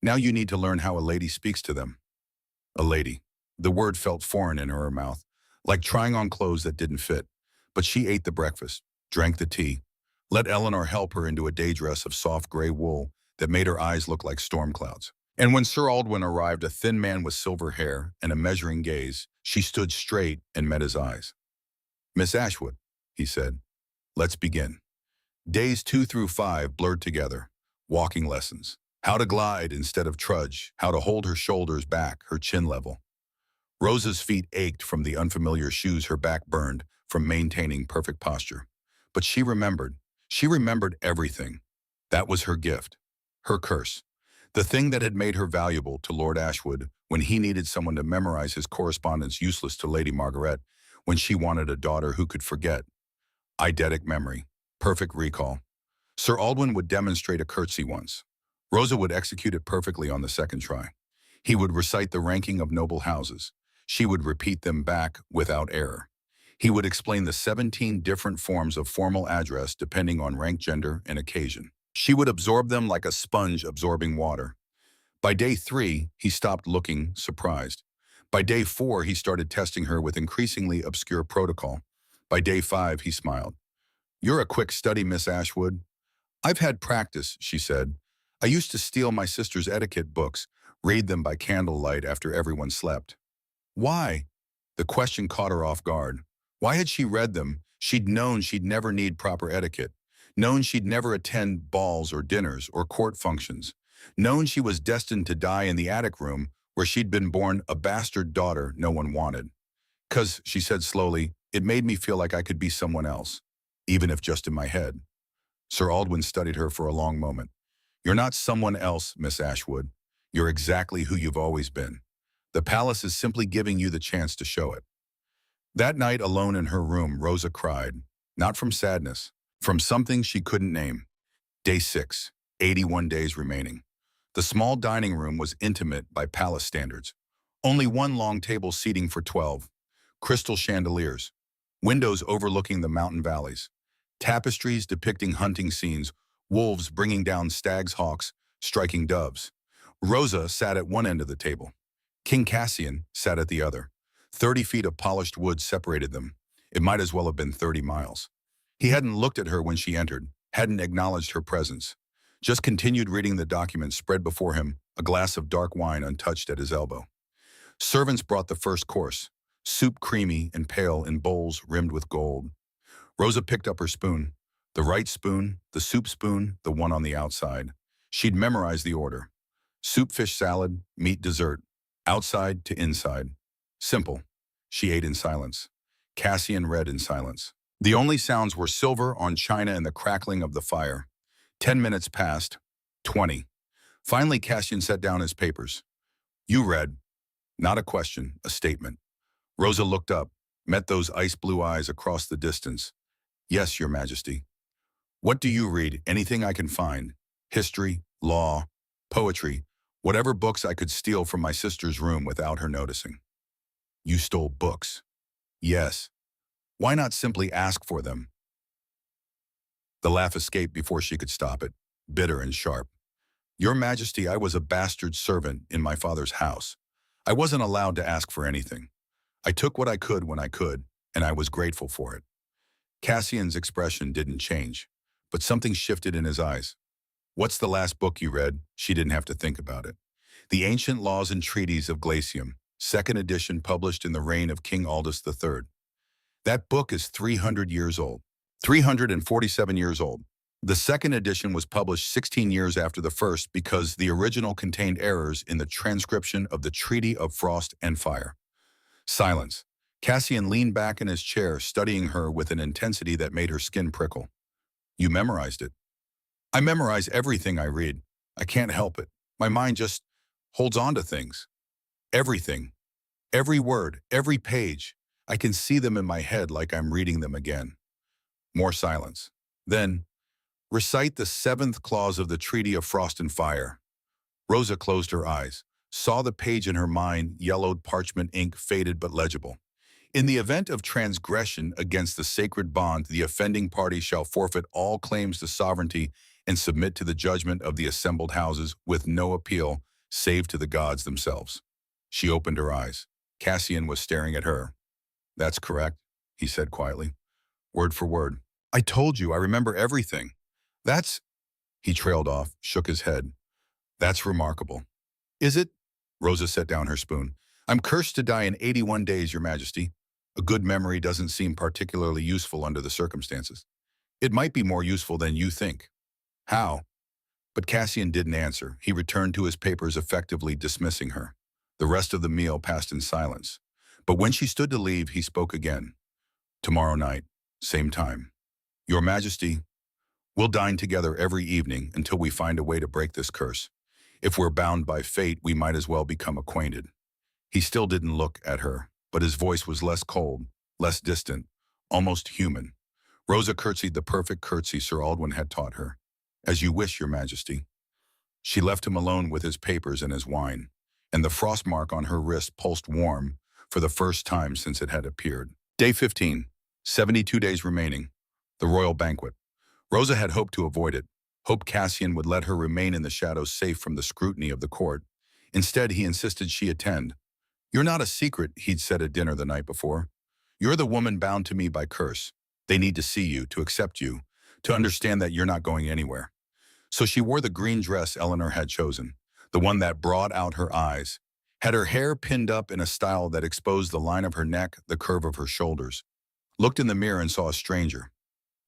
Now you need to learn how a lady speaks to them. A lady. The word felt foreign in her mouth, like trying on clothes that didn't fit. But she ate the breakfast, drank the tea, let Eleanor help her into a day dress of soft gray wool that made her eyes look like storm clouds. And when Sir Aldwin arrived, a thin man with silver hair and a measuring gaze, she stood straight and met his eyes. "Miss Ashwood," he said, "let's begin." Days 2 through 5 blurred together. Walking lessons. How to glide instead of trudge. How to hold her shoulders back, her chin level. Rosa's feet ached from the unfamiliar shoes, her back burned from maintaining perfect posture. But she remembered. She remembered everything. That was her gift. Her curse. The thing that had made her valuable to Lord Ashwood when he needed someone to memorize his correspondence, useless to Lady Margaret when she wanted a daughter who could forget. Eidetic memory. Perfect recall. Sir Aldwin would demonstrate a curtsy once. Rosa would execute it perfectly on the second try. He would recite the ranking of noble houses. She would repeat them back without error. He would explain the 17 different forms of formal address depending on rank, gender, and occasion. She would absorb them like a sponge absorbing water. By day 3, he stopped looking surprised. By day 4, he started testing her with increasingly obscure protocol. By day 5, he smiled. "You're a quick study, Miss Ashwood." "I've had practice," she said. "I used to steal my sister's etiquette books, read them by candlelight after everyone slept." Why? The question caught her off guard. Why had she read them? She'd known she'd never need proper etiquette, known she'd never attend balls or dinners or court functions, known she was destined to die in the attic room where she'd been born a bastard daughter no one wanted. "'Cause," she said slowly, "it made me feel like I could be someone else, even if just in my head." Sir Aldwin studied her for a long moment. "You're not someone else, Miss Ashwood. You're exactly who you've always been. The palace is simply giving you the chance to show it." That night, alone in her room, Rosa cried, not from sadness, from something she couldn't name. Day 6, 81 days remaining. The small dining room was intimate by palace standards. Only one long table seating for 12. Crystal chandeliers. Windows overlooking the mountain valleys. Tapestries depicting hunting scenes, wolves bringing down stags, hawks, striking doves. Rosa sat at one end of the table. King Cassian sat at the other. 30 feet of polished wood separated them. It might as well have been 30 miles. He hadn't looked at her when she entered, hadn't acknowledged her presence. Just continued reading the documents spread before him, a glass of dark wine untouched at his elbow. Servants brought the first course, soup creamy and pale in bowls rimmed with gold. Rosa picked up her spoon. The right spoon, the soup spoon, the one on the outside. She'd memorized the order. Soup, fish, salad, meat, dessert. Outside to inside. Simple. She ate in silence. Cassian read in silence. The only sounds were silver on china and the crackling of the fire. 10 minutes passed. 20. Finally, Cassian set down his papers. "You read." Not a question, a statement. Rosa looked up, met those ice-blue eyes across the distance. "Yes, Your Majesty." "What do you read? Anything I can find. History, law, poetry, whatever books I could steal from my sister's room without her noticing." "You stole books." "Yes. Why not simply ask for them?" The laugh escaped before she could stop it, bitter and sharp. "Your Majesty, I was a bastard servant in my father's house. I wasn't allowed to ask for anything. I took what I could when I could, and I was grateful for it." Cassian's expression didn't change, but something shifted in his eyes. "What's the last book you read?" She didn't have to think about it. "The Ancient Laws and Treaties of Glacium, second edition, published in the reign of King Aldous III. That book is 300 years old. 347 years old. The second edition was published 16 years after the first because the original contained errors in the transcription of the Treaty of Frost and Fire." Silence. Cassian leaned back in his chair, studying her with an intensity that made her skin prickle. "You memorized it." "I memorize everything I read. I can't help it. My mind just holds on to things. Everything. Every word, every page. I can see them in my head like I'm reading them again." More silence. Then, "Recite the 7th clause of the Treaty of Frost and Fire." Rosa closed her eyes, saw the page in her mind, yellowed parchment ink, faded but legible. "In the event of transgression against the sacred bond, the offending party shall forfeit all claims to sovereignty and submit to the judgment of the assembled houses with no appeal saved to the gods themselves. She opened her eyes. Cassian was staring at her. That's correct, he said quietly, word for word. I told you, I remember everything. That's, he trailed off, shook his head. That's remarkable. Is it? Rosa set down her spoon. I'm cursed to die in 81 days, Your Majesty. A good memory doesn't seem particularly useful under the circumstances. It might be more useful than you think. How? But Cassian didn't answer. He returned to his papers, effectively dismissing her. The rest of the meal passed in silence. But when she stood to leave, he spoke again. Tomorrow night, same time. Your Majesty, we'll dine together every evening until we find a way to break this curse. If we're bound by fate, we might as well become acquainted. He still didn't look at her, but his voice was less cold, less distant, almost human. Rosa curtsied the perfect curtsy Sir Aldwin had taught her. As you wish, Your Majesty. She left him alone with his papers and his wine, and the frost mark on her wrist pulsed warm for the first time since it had appeared. Day 15, 72 days remaining. The royal banquet. Rosa had hoped to avoid it, hoped Cassian would let her remain in the shadows safe from the scrutiny of the court. Instead, he insisted she attend. You're not a secret, he'd said at dinner the night before. You're the woman bound to me by curse. They need to see you, to accept you, to understand that you're not going anywhere. So she wore the green dress Eleanor had chosen, the one that brought out her eyes, had her hair pinned up in a style that exposed the line of her neck, the curve of her shoulders. Looked in the mirror and saw a stranger.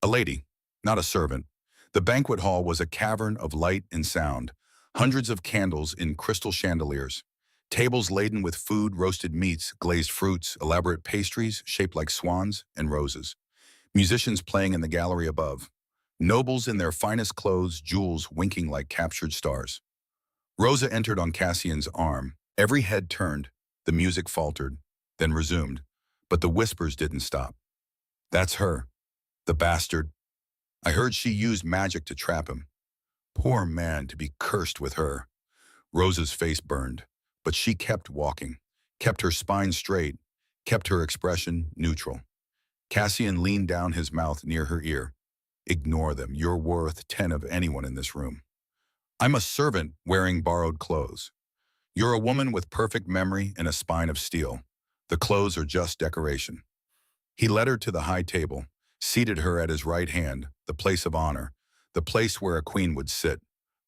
A lady, not a servant. The banquet hall was a cavern of light and sound, hundreds of candles in crystal chandeliers, tables laden with food, roasted meats, glazed fruits, elaborate pastries shaped like swans and roses, musicians playing in the gallery above, nobles in their finest clothes, jewels winking like captured stars. Rosa entered on Cassian's arm. Every head turned, the music faltered, then resumed, but the whispers didn't stop. That's her, the bastard. I heard she used magic to trap him. Poor man, to be cursed with her. Rosa's face burned, but she kept walking, kept her spine straight, kept her expression neutral. Cassian leaned down, his mouth near her ear. Ignore them. You're worth 10 of anyone in this room. I'm a servant wearing borrowed clothes. You're a woman with perfect memory and a spine of steel. The clothes are just decoration. He led her to the high table, seated her at his right hand, the place of honor, the place where a queen would sit.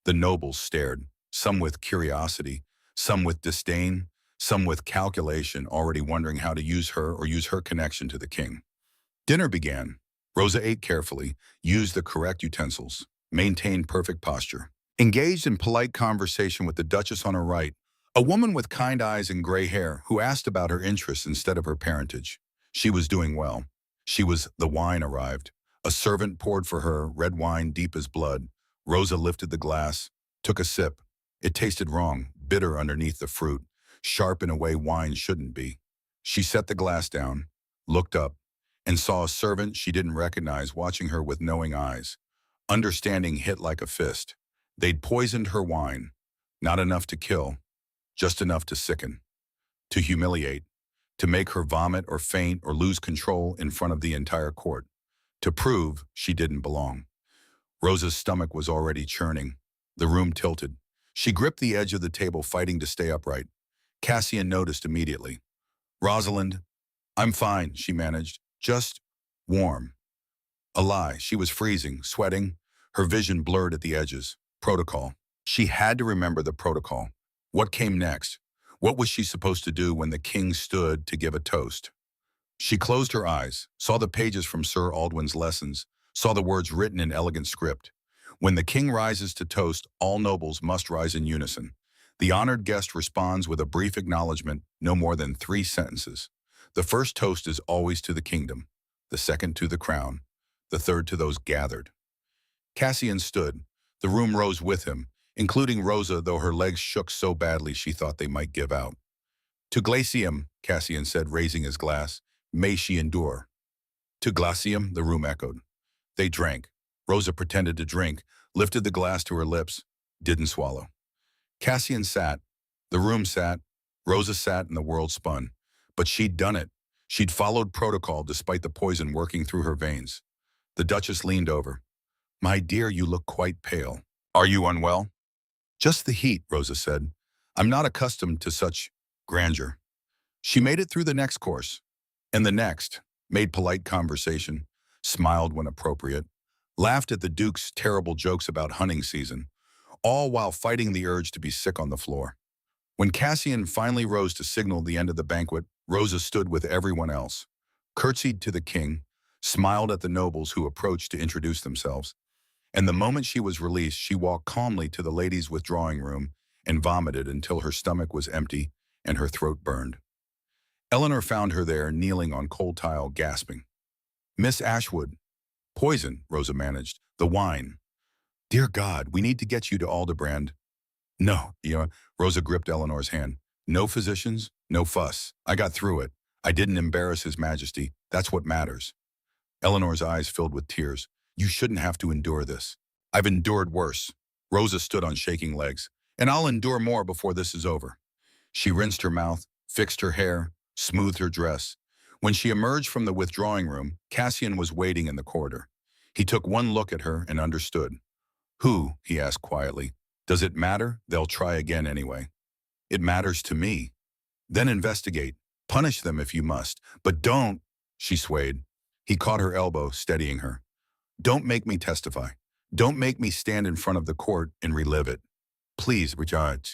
The nobles stared, some with curiosity, some with disdain, some with calculation, already wondering how to use her or use her connection to the king. Dinner began. Rosa ate carefully, used the correct utensils, maintained perfect posture. Engaged in polite conversation with the Duchess on her right, a woman with kind eyes and gray hair who asked about her interests instead of her parentage. She was doing well. The wine arrived. A servant poured for her, red wine deep as blood. Rosa lifted the glass, took a sip. It tasted wrong, bitter underneath the fruit, sharp in a way wine shouldn't be. She set the glass down, looked up, and saw a servant she didn't recognize watching her with knowing eyes. Understanding hit like a fist. They'd poisoned her wine. Not enough to kill, just enough to sicken, to humiliate, to make her vomit or faint or lose control in front of the entire court, to prove she didn't belong. Rosa's stomach was already churning. The room tilted. She gripped the edge of the table, fighting to stay upright. Cassian noticed immediately. Rosalind, I'm fine, she managed. Just warm. A lie. She was freezing, sweating, her vision blurred at the edges. Protocol. She had to remember the protocol. What came next? What was she supposed to do when the king stood to give a toast? She closed her eyes, saw the pages from Sir Aldwin's lessons, saw the words written in elegant script. When the king rises to toast, all nobles must rise in unison. The honored guest responds with a brief acknowledgement, no more than 3 sentences. The first toast is always to the kingdom, the second to the crown, the third to those gathered. Cassian stood. The room rose with him, including Rosa, though her legs shook so badly she thought they might give out. To Glacium, Cassian said, raising his glass, may she endure. To Glacium, the room echoed. They drank. Rosa pretended to drink, lifted the glass to her lips, didn't swallow. Cassian sat. The room sat. Rosa sat and the world spun. But she'd done it. She'd followed protocol despite the poison working through her veins. The Duchess leaned over. My dear, you look quite pale. Are you unwell? Just the heat, Rosa said. I'm not accustomed to such grandeur. She made it through the next course, and the next, made polite conversation, smiled when appropriate, laughed at the Duke's terrible jokes about hunting season, all while fighting the urge to be sick on the floor. When Cassian finally rose to signal the end of the banquet, Rosa stood with everyone else, curtsied to the king, smiled at the nobles who approached to introduce themselves, and the moment she was released, she walked calmly to the ladies' withdrawing room and vomited until her stomach was empty and her throat burned. Eleanor found her there, kneeling on cold tile, gasping. "Miss Ashwood." "Poison," Rosa managed. "The wine." "Dear God, we need to get you to Aldebrand." "No, Rosa gripped Eleanor's hand. "No physicians, no fuss. I got through it. I didn't embarrass His Majesty. That's what matters." Eleanor's eyes filled with tears. "You shouldn't have to endure this." "I've endured worse." Rosa stood on shaking legs. "And I'll endure more before this is over." She rinsed her mouth, fixed her hair, smoothed her dress. When she emerged from the withdrawing room, Cassian was waiting in the corridor. He took one look at her and understood. "Who?" he asked quietly. "Does it matter? They'll try again anyway." "It matters to me." "Then investigate. Punish them if you must. But don't—" She swayed. He caught her elbow, steadying her. "Don't make me testify. Don't make me stand in front of the court and relive it. Please, Richard."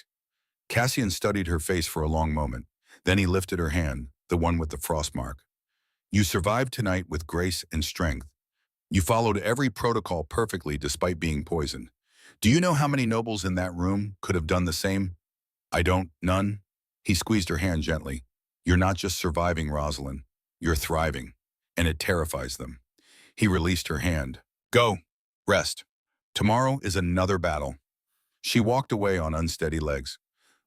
Cassian studied her face for a long moment. Then he lifted her hand, the one with the frost mark. "You survived tonight with grace and strength. You followed every protocol perfectly despite being poisoned. Do you know how many nobles in that room could have done the same?" "I don't, none." He squeezed her hand gently. "You're not just surviving, Rosalind. You're thriving, and it terrifies them." He released her hand. "Go. Rest. Tomorrow is another battle." She walked away on unsteady legs.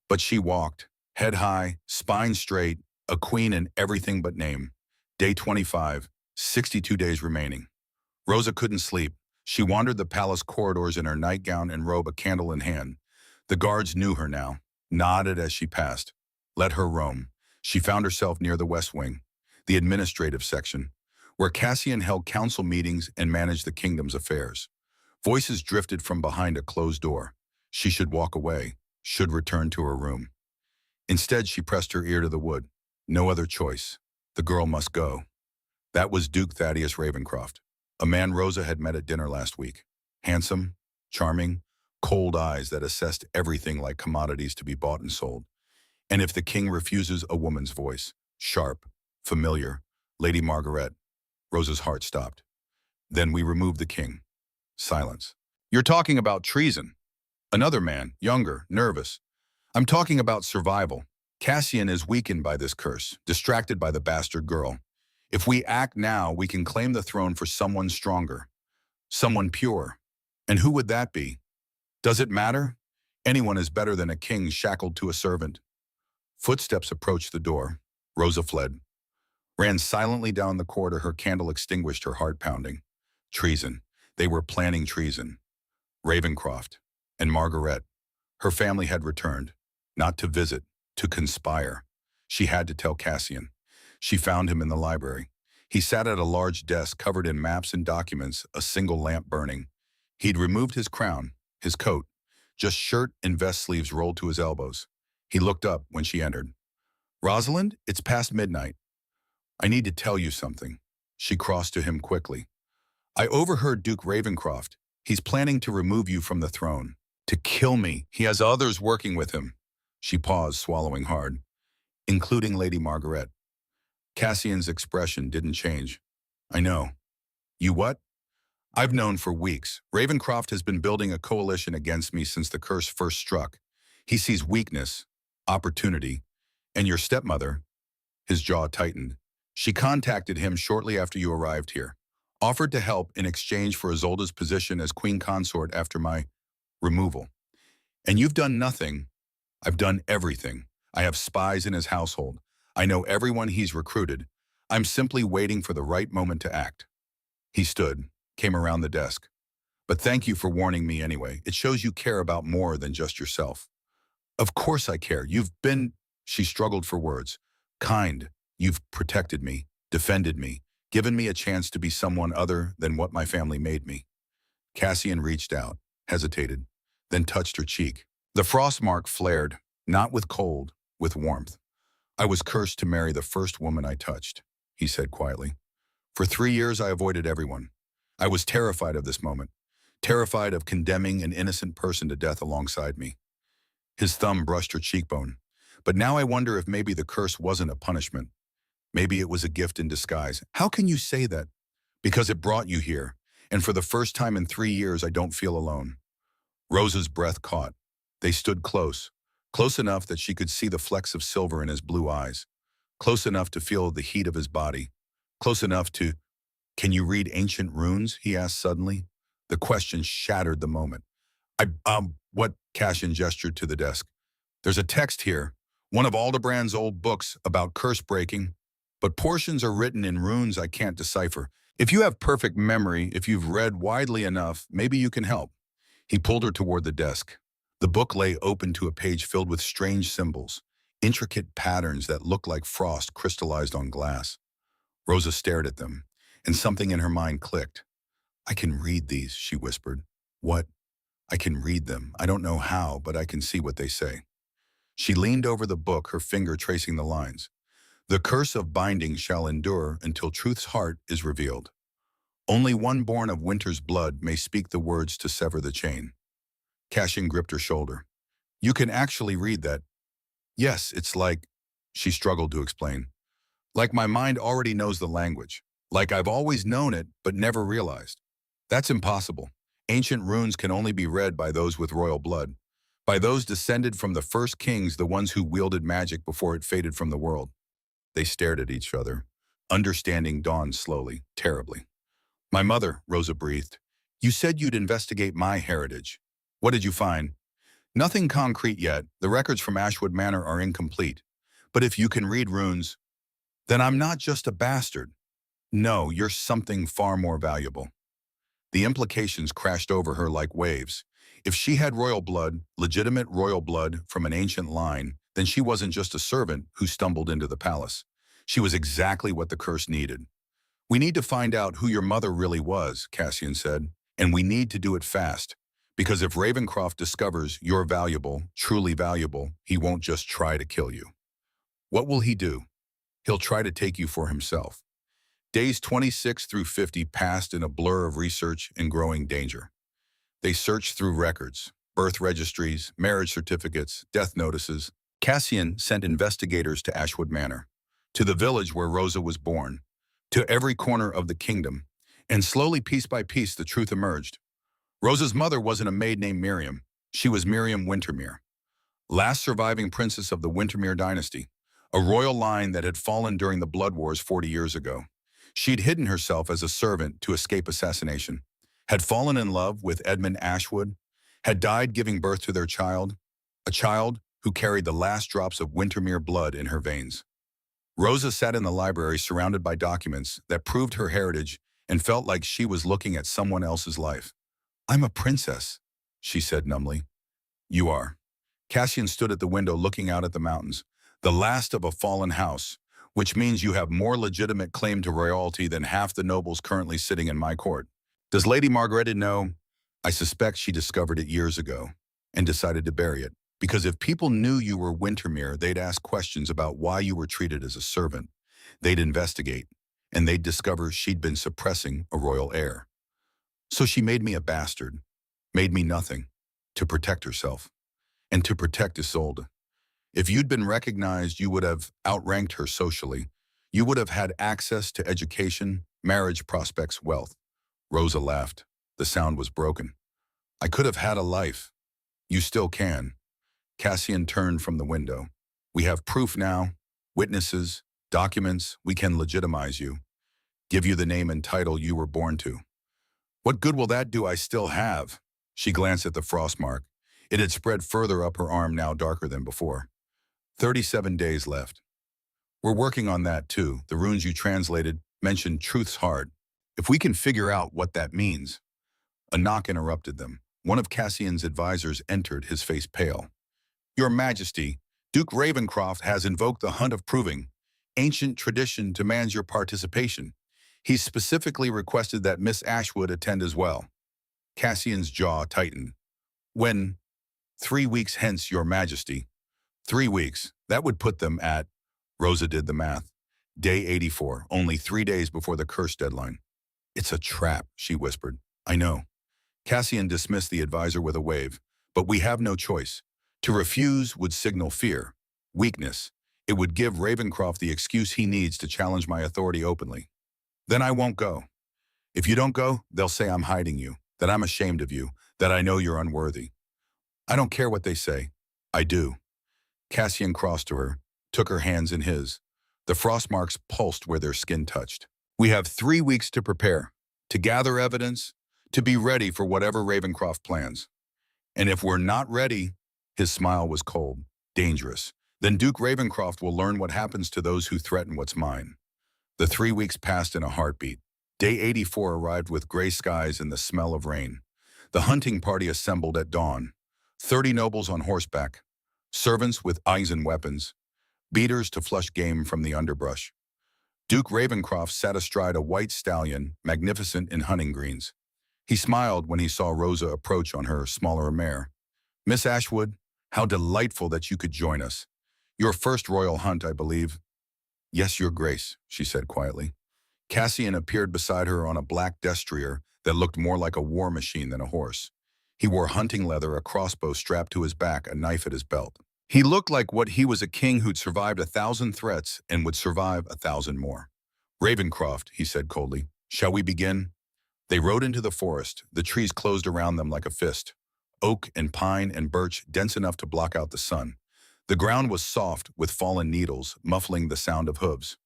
But she walked, head high, spine straight, a queen in everything but name. Day 25, 62 days remaining. Rosa couldn't sleep. She wandered the palace corridors in her nightgown and robe, a candle in hand. The guards knew her now, nodded as she passed. Let her roam. She found herself near the West Wing, the administrative section, where Cassian held council meetings and managed the kingdom's affairs. Voices drifted from behind a closed door. She should walk away, should return to her room. Instead, she pressed her ear to the wood. No other choice. The girl must go. That was Duke Thaddeus Ravencroft, a man Rosa had met at dinner last week. Handsome, charming, cold eyes that assessed everything like commodities to be bought and sold. And if the king refuses, a woman's voice, sharp, familiar, Lady Margaret. Rosa's heart stopped. "Then we remove the king." Silence. "You're talking about treason." Another man, younger, nervous. "I'm talking about survival. Cassian is weakened by this curse, distracted by the bastard girl. If we act now, we can claim the throne for someone stronger, someone pure. And who would that be? Does it matter? Anyone is better than a king shackled to a servant." Footsteps approached the door. Rosa fled. Ran silently down the corridor, her candle extinguished, her heart pounding. Treason. They were planning treason. Ravencroft and Margaret. Her family had returned, not to visit, to conspire. She had to tell Cassian. She found him in the library. He sat at a large desk covered in maps and documents, a single lamp burning. He'd removed his crown, his coat, just shirt and vest sleeves rolled to his elbows. He looked up when she entered. "Rosalind, it's past midnight. I need to tell you something." She crossed to him quickly. "I overheard Duke Ravencroft. He's planning to remove you from the throne. To kill me. He has others working with him." She paused, swallowing hard, including Lady Margaret. Cassian's expression didn't change. "I know." "You what?" "I've known for weeks. Ravencroft has been building a coalition against me since the curse first struck. He sees weakness, opportunity, and your stepmother." His jaw tightened. "She contacted him shortly after you arrived here, offered to help in exchange for Isolde's position as queen consort after my removal. And you've done nothing." "I've done everything. I have spies in his household. I know everyone he's recruited. I'm simply waiting for the right moment to act." He stood, came around the desk. "But thank you for warning me anyway. It shows you care about more than just yourself." "Of course I care. You've been—" She struggled for words. "Kind. You've protected me, defended me, given me a chance to be someone other than what my family made me." Cassian reached out, hesitated, then touched her cheek. The frost mark flared. Not with cold, with warmth. I was cursed to marry the first woman I touched, he said quietly. For 3 years I avoided everyone. I was terrified of this moment, terrified of condemning an innocent person to death alongside me. His thumb brushed her cheekbone. But now I wonder if maybe the curse wasn't a punishment. Maybe it was a gift in disguise. How can you say that? Because it brought you here, and for the first time in 3 years I don't feel alone. Rosa's breath caught. They stood close, close enough that she could see the flecks of silver in his blue eyes, close enough to feel the heat of his body, close enough to... Can you read ancient runes? He asked suddenly. The question shattered the moment. What? Cassian gestured to the desk. There's a text here, one of Aldebrand's old books about curse breaking, but portions are written in runes I can't decipher. If you have perfect memory, if you've read widely enough, maybe you can help. He pulled her toward the desk. The book lay open to a page filled with strange symbols, intricate patterns that looked like frost crystallized on glass. Rosa stared at them, and something in her mind clicked. I can read these, she whispered. What? I can read them. I don't know how, but I can see what they say. She leaned over the book, her finger tracing the lines. The curse of binding shall endure until truth's heart is revealed. Only one born of winter's blood may speak the words to sever the chain. Cassian gripped her shoulder. You can actually read that. Yes, it's like, she struggled to explain. Like my mind already knows the language. Like I've always known it, but never realized. That's impossible. Ancient runes can only be read by those with royal blood, by those descended from the first kings, the ones who wielded magic before it faded from the world. They stared at each other. Understanding dawned slowly, terribly. My mother, Rosa breathed. You said you'd investigate my heritage. What did you find? Nothing concrete yet. The records from Ashwood Manor are incomplete. But if you can read runes, then I'm not just a bastard. No, you're something far more valuable. The implications crashed over her like waves. If she had royal blood, legitimate royal blood from an ancient line, then she wasn't just a servant who stumbled into the palace. She was exactly what the curse needed. We need to find out who your mother really was, Cassian said, and we need to do it fast. Because if Ravencroft discovers you're valuable, truly valuable, he won't just try to kill you. What will he do? He'll try to take you for himself. Days 26 through 50 passed in a blur of research and growing danger. They searched through records, birth registries, marriage certificates, death notices. Cassian sent investigators to Ashwood Manor, to the village where Rosa was born, to every corner of the kingdom, and slowly, piece by piece, the truth emerged. Rosa's mother wasn't a maid named Miriam. She was Miriam Wintermere, last surviving princess of the Wintermere dynasty, a royal line that had fallen during the Blood Wars 40 years ago. She'd hidden herself as a servant to escape assassination, had fallen in love with Edmund Ashwood, had died giving birth to their child, a child who carried the last drops of Wintermere blood in her veins. Rosa sat in the library surrounded by documents that proved her heritage and felt like she was looking at someone else's life. I'm a princess, she said numbly. You are. Cassian stood at the window looking out at the mountains, the last of a fallen house, which means you have more legitimate claim to royalty than half the nobles currently sitting in my court. Does Lady Margareta know? I suspect she discovered it years ago and decided to bury it. Because if people knew you were Wintermere, they'd ask questions about why you were treated as a servant. They'd investigate, and they'd discover she'd been suppressing a royal heir. So she made me a bastard, made me nothing, to protect herself, and to protect Isolde. If you'd been recognized, you would have outranked her socially. You would have had access to education, marriage prospects, wealth. Rosa laughed. The sound was broken. I could have had a life. You still can. Cassian turned from the window. We have proof now, witnesses, documents. We can legitimize you, give you the name and title you were born to. What good will that do? I still have. She glanced at the frost mark. It had spread further up her arm, now darker than before. 37 days left. We're working on that too. The runes you translated mentioned truth's heart. If we can figure out what that means. A knock interrupted them. One of Cassian's advisors entered, his face pale. Your Majesty, Duke Ravencroft has invoked the hunt of proving. Ancient tradition demands your participation. He specifically requested that Miss Ashwood attend as well. Cassian's jaw tightened. When? 3 weeks hence, Your Majesty. 3 weeks. That would put them at, Rosa did the math, day 84, only 3 days before the curse deadline. It's a trap, she whispered. I know. Cassian dismissed the advisor with a wave. But we have no choice. To refuse would signal fear, weakness. It would give Ravencroft the excuse he needs to challenge my authority openly. Then I won't go. If you don't go, they'll say I'm hiding you, that I'm ashamed of you, that I know you're unworthy. I don't care what they say. I do. Cassian crossed to her, took her hands in his. The frost marks pulsed where their skin touched. We have 3 weeks to prepare, to gather evidence, to be ready for whatever Ravencroft plans. And if we're not ready, his smile was cold, dangerous, then Duke Ravencroft will learn what happens to those who threaten what's mine. The 3 weeks passed in a heartbeat. Day 84 arrived with gray skies and the smell of rain. The hunting party assembled at dawn. 30 nobles on horseback, servants with eyes and weapons, beaters to flush game from the underbrush. Duke Ravencroft sat astride a white stallion, magnificent in hunting greens. He smiled when he saw Rosa approach on her smaller mare. Miss Ashwood, how delightful that you could join us. Your first royal hunt, I believe. Yes, your grace, she said quietly. Cassian appeared beside her on a black destrier that looked more like a war machine than a horse. He wore hunting leather, a crossbow strapped to his back, a knife at his belt. He looked like what he was, a king who'd survived 1,000 threats and would survive 1,000 more. Ravencroft, he said coldly, shall we begin? They rode into the forest, the trees closed around them like a fist. Oak and pine and birch, dense enough to block out the sun. The ground was soft with fallen needles, muffling the sound of hooves.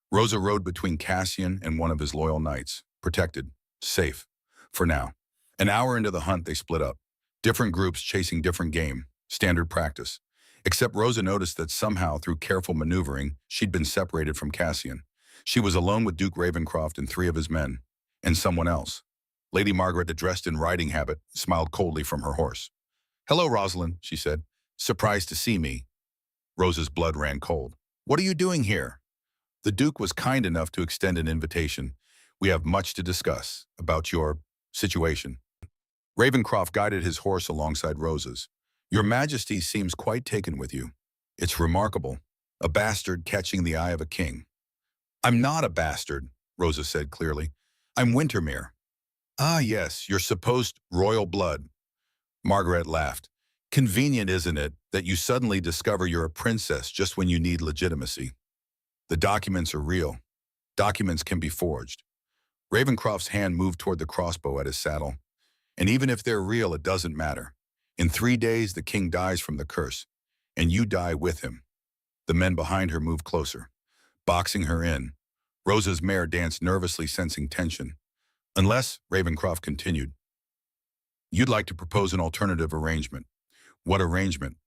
Rosa rode between Cassian and one of his loyal knights, protected, safe, for now. An hour into the hunt, they split up. Different groups chasing different game, standard practice. Except Rosa noticed that somehow, through careful maneuvering, she'd been separated from Cassian. She was alone with Duke Ravencroft and 3 of his men, and someone else. Lady Margaret, dressed in riding habit, smiled coldly from her horse. Hello, Rosalind, she said. Surprised to see me. Rosa's blood ran cold. What are you doing here? The Duke was kind enough to extend an invitation. We have much to discuss about your situation. Ravencroft guided his horse alongside Rosa's. Your Majesty seems quite taken with you. It's remarkable. A bastard catching the eye of a king. I'm not a bastard, Rosa said clearly. I'm Wintermere. Ah, yes, your supposed royal blood. Margaret laughed. Convenient, isn't it, that you suddenly discover you're a princess just when you need legitimacy? The documents are real. Documents can be forged. Ravencroft's hand moved toward the crossbow at his saddle. And even if they're real, it doesn't matter. In 3 days, the king dies from the curse, and you die with him. The men behind her moved closer, boxing her in. Rosa's mare danced nervously, sensing tension. Unless, Ravencroft continued, you'd like to propose an alternative arrangement. What arrangement?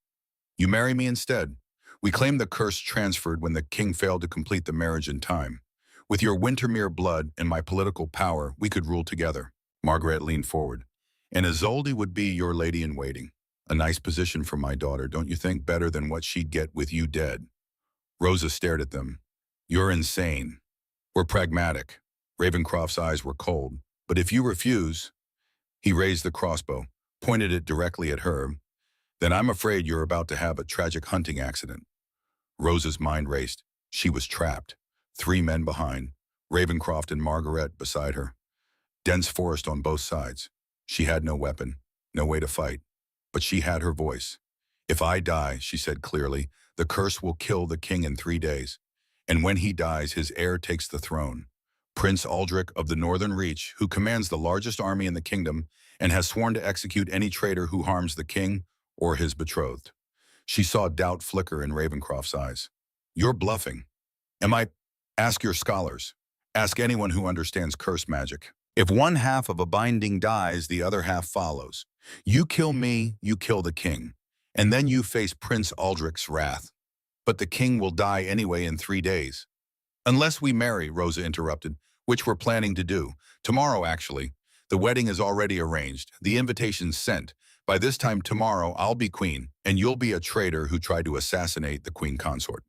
You marry me instead. We claim the curse transferred when the king failed to complete the marriage in time. With your Wintermere blood and my political power, we could rule together. Margaret leaned forward. And Isolde would be your lady-in-waiting. A nice position for my daughter, don't you think? Better than what she'd get with you dead. Rosa stared at them. You're insane. We're pragmatic. Ravencroft's eyes were cold. But if you refuse, he raised the crossbow, pointed it directly at her, then I'm afraid you're about to have a tragic hunting accident. Rosa's mind raced. She was trapped. 3 men behind, Ravencroft and Margaret beside her. Dense forest on both sides. She had no weapon, no way to fight. But she had her voice. If I die, she said clearly, the curse will kill the king in 3 days. And when he dies, his heir takes the throne. Prince Aldrich of the Northern Reach, who commands the largest army in the kingdom and has sworn to execute any traitor who harms the king or his betrothed. She saw doubt flicker in Ravencroft's eyes. You're bluffing. Am I? Ask your scholars. Ask anyone who understands curse magic. If one half of a binding dies, the other half follows. You kill me, you kill the king. And then you face Prince Aldrich's wrath. But the king will die anyway in 3 days. Unless we marry, Rosa interrupted, which we're planning to do. Tomorrow, actually. The wedding is already arranged. The invitation's sent. By this time tomorrow, I'll be queen, and you'll be a traitor who tried to assassinate the queen consort.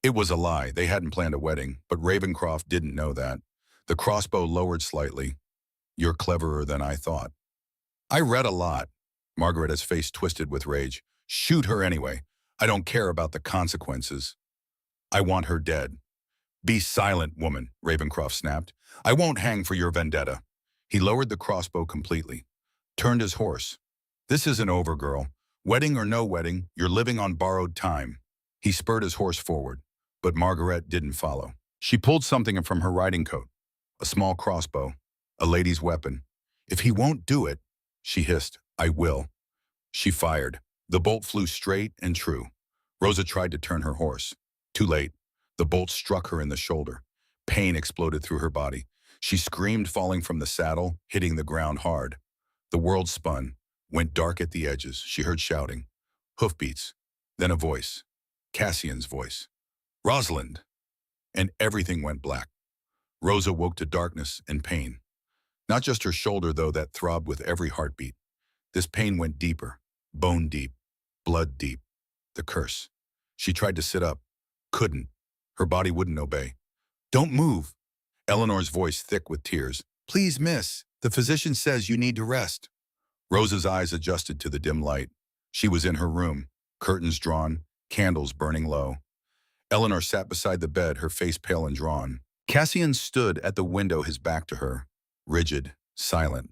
It was a lie. They hadn't planned a wedding, but Ravencroft didn't know that. The crossbow lowered slightly. You're cleverer than I thought. I read a lot. Margaret's face twisted with rage. Shoot her anyway. I don't care about the consequences. I want her dead. Be silent, woman, Ravencroft snapped. I won't hang for your vendetta. He lowered the crossbow completely, turned his horse. This isn't over, girl. Wedding or no wedding, you're living on borrowed time. He spurred his horse forward, but Margaret didn't follow. She pulled something from her riding coat, a small crossbow, a lady's weapon. If he won't do it, she hissed, I will. She fired. The bolt flew straight and true. Rosa tried to turn her horse. Too late. The bolt struck her in the shoulder. Pain exploded through her body. She screamed, falling from the saddle, hitting the ground hard. The world spun, went dark at the edges. She heard shouting, hoofbeats, then a voice, Cassian's voice. Rosalind! And everything went black. Rosa woke to darkness and pain. Not just her shoulder, though, that throbbed with every heartbeat. This pain went deeper, bone deep, blood deep. The curse. She tried to sit up, couldn't. Her body wouldn't obey. Don't move. Eleanor's voice thick with tears. Please, miss. The physician says you need to rest. Rosa's eyes adjusted to the dim light. She was in her room, curtains drawn, candles burning low. Eleanor sat beside the bed, her face pale and drawn. Cassian stood at the window, his back to her, rigid, silent.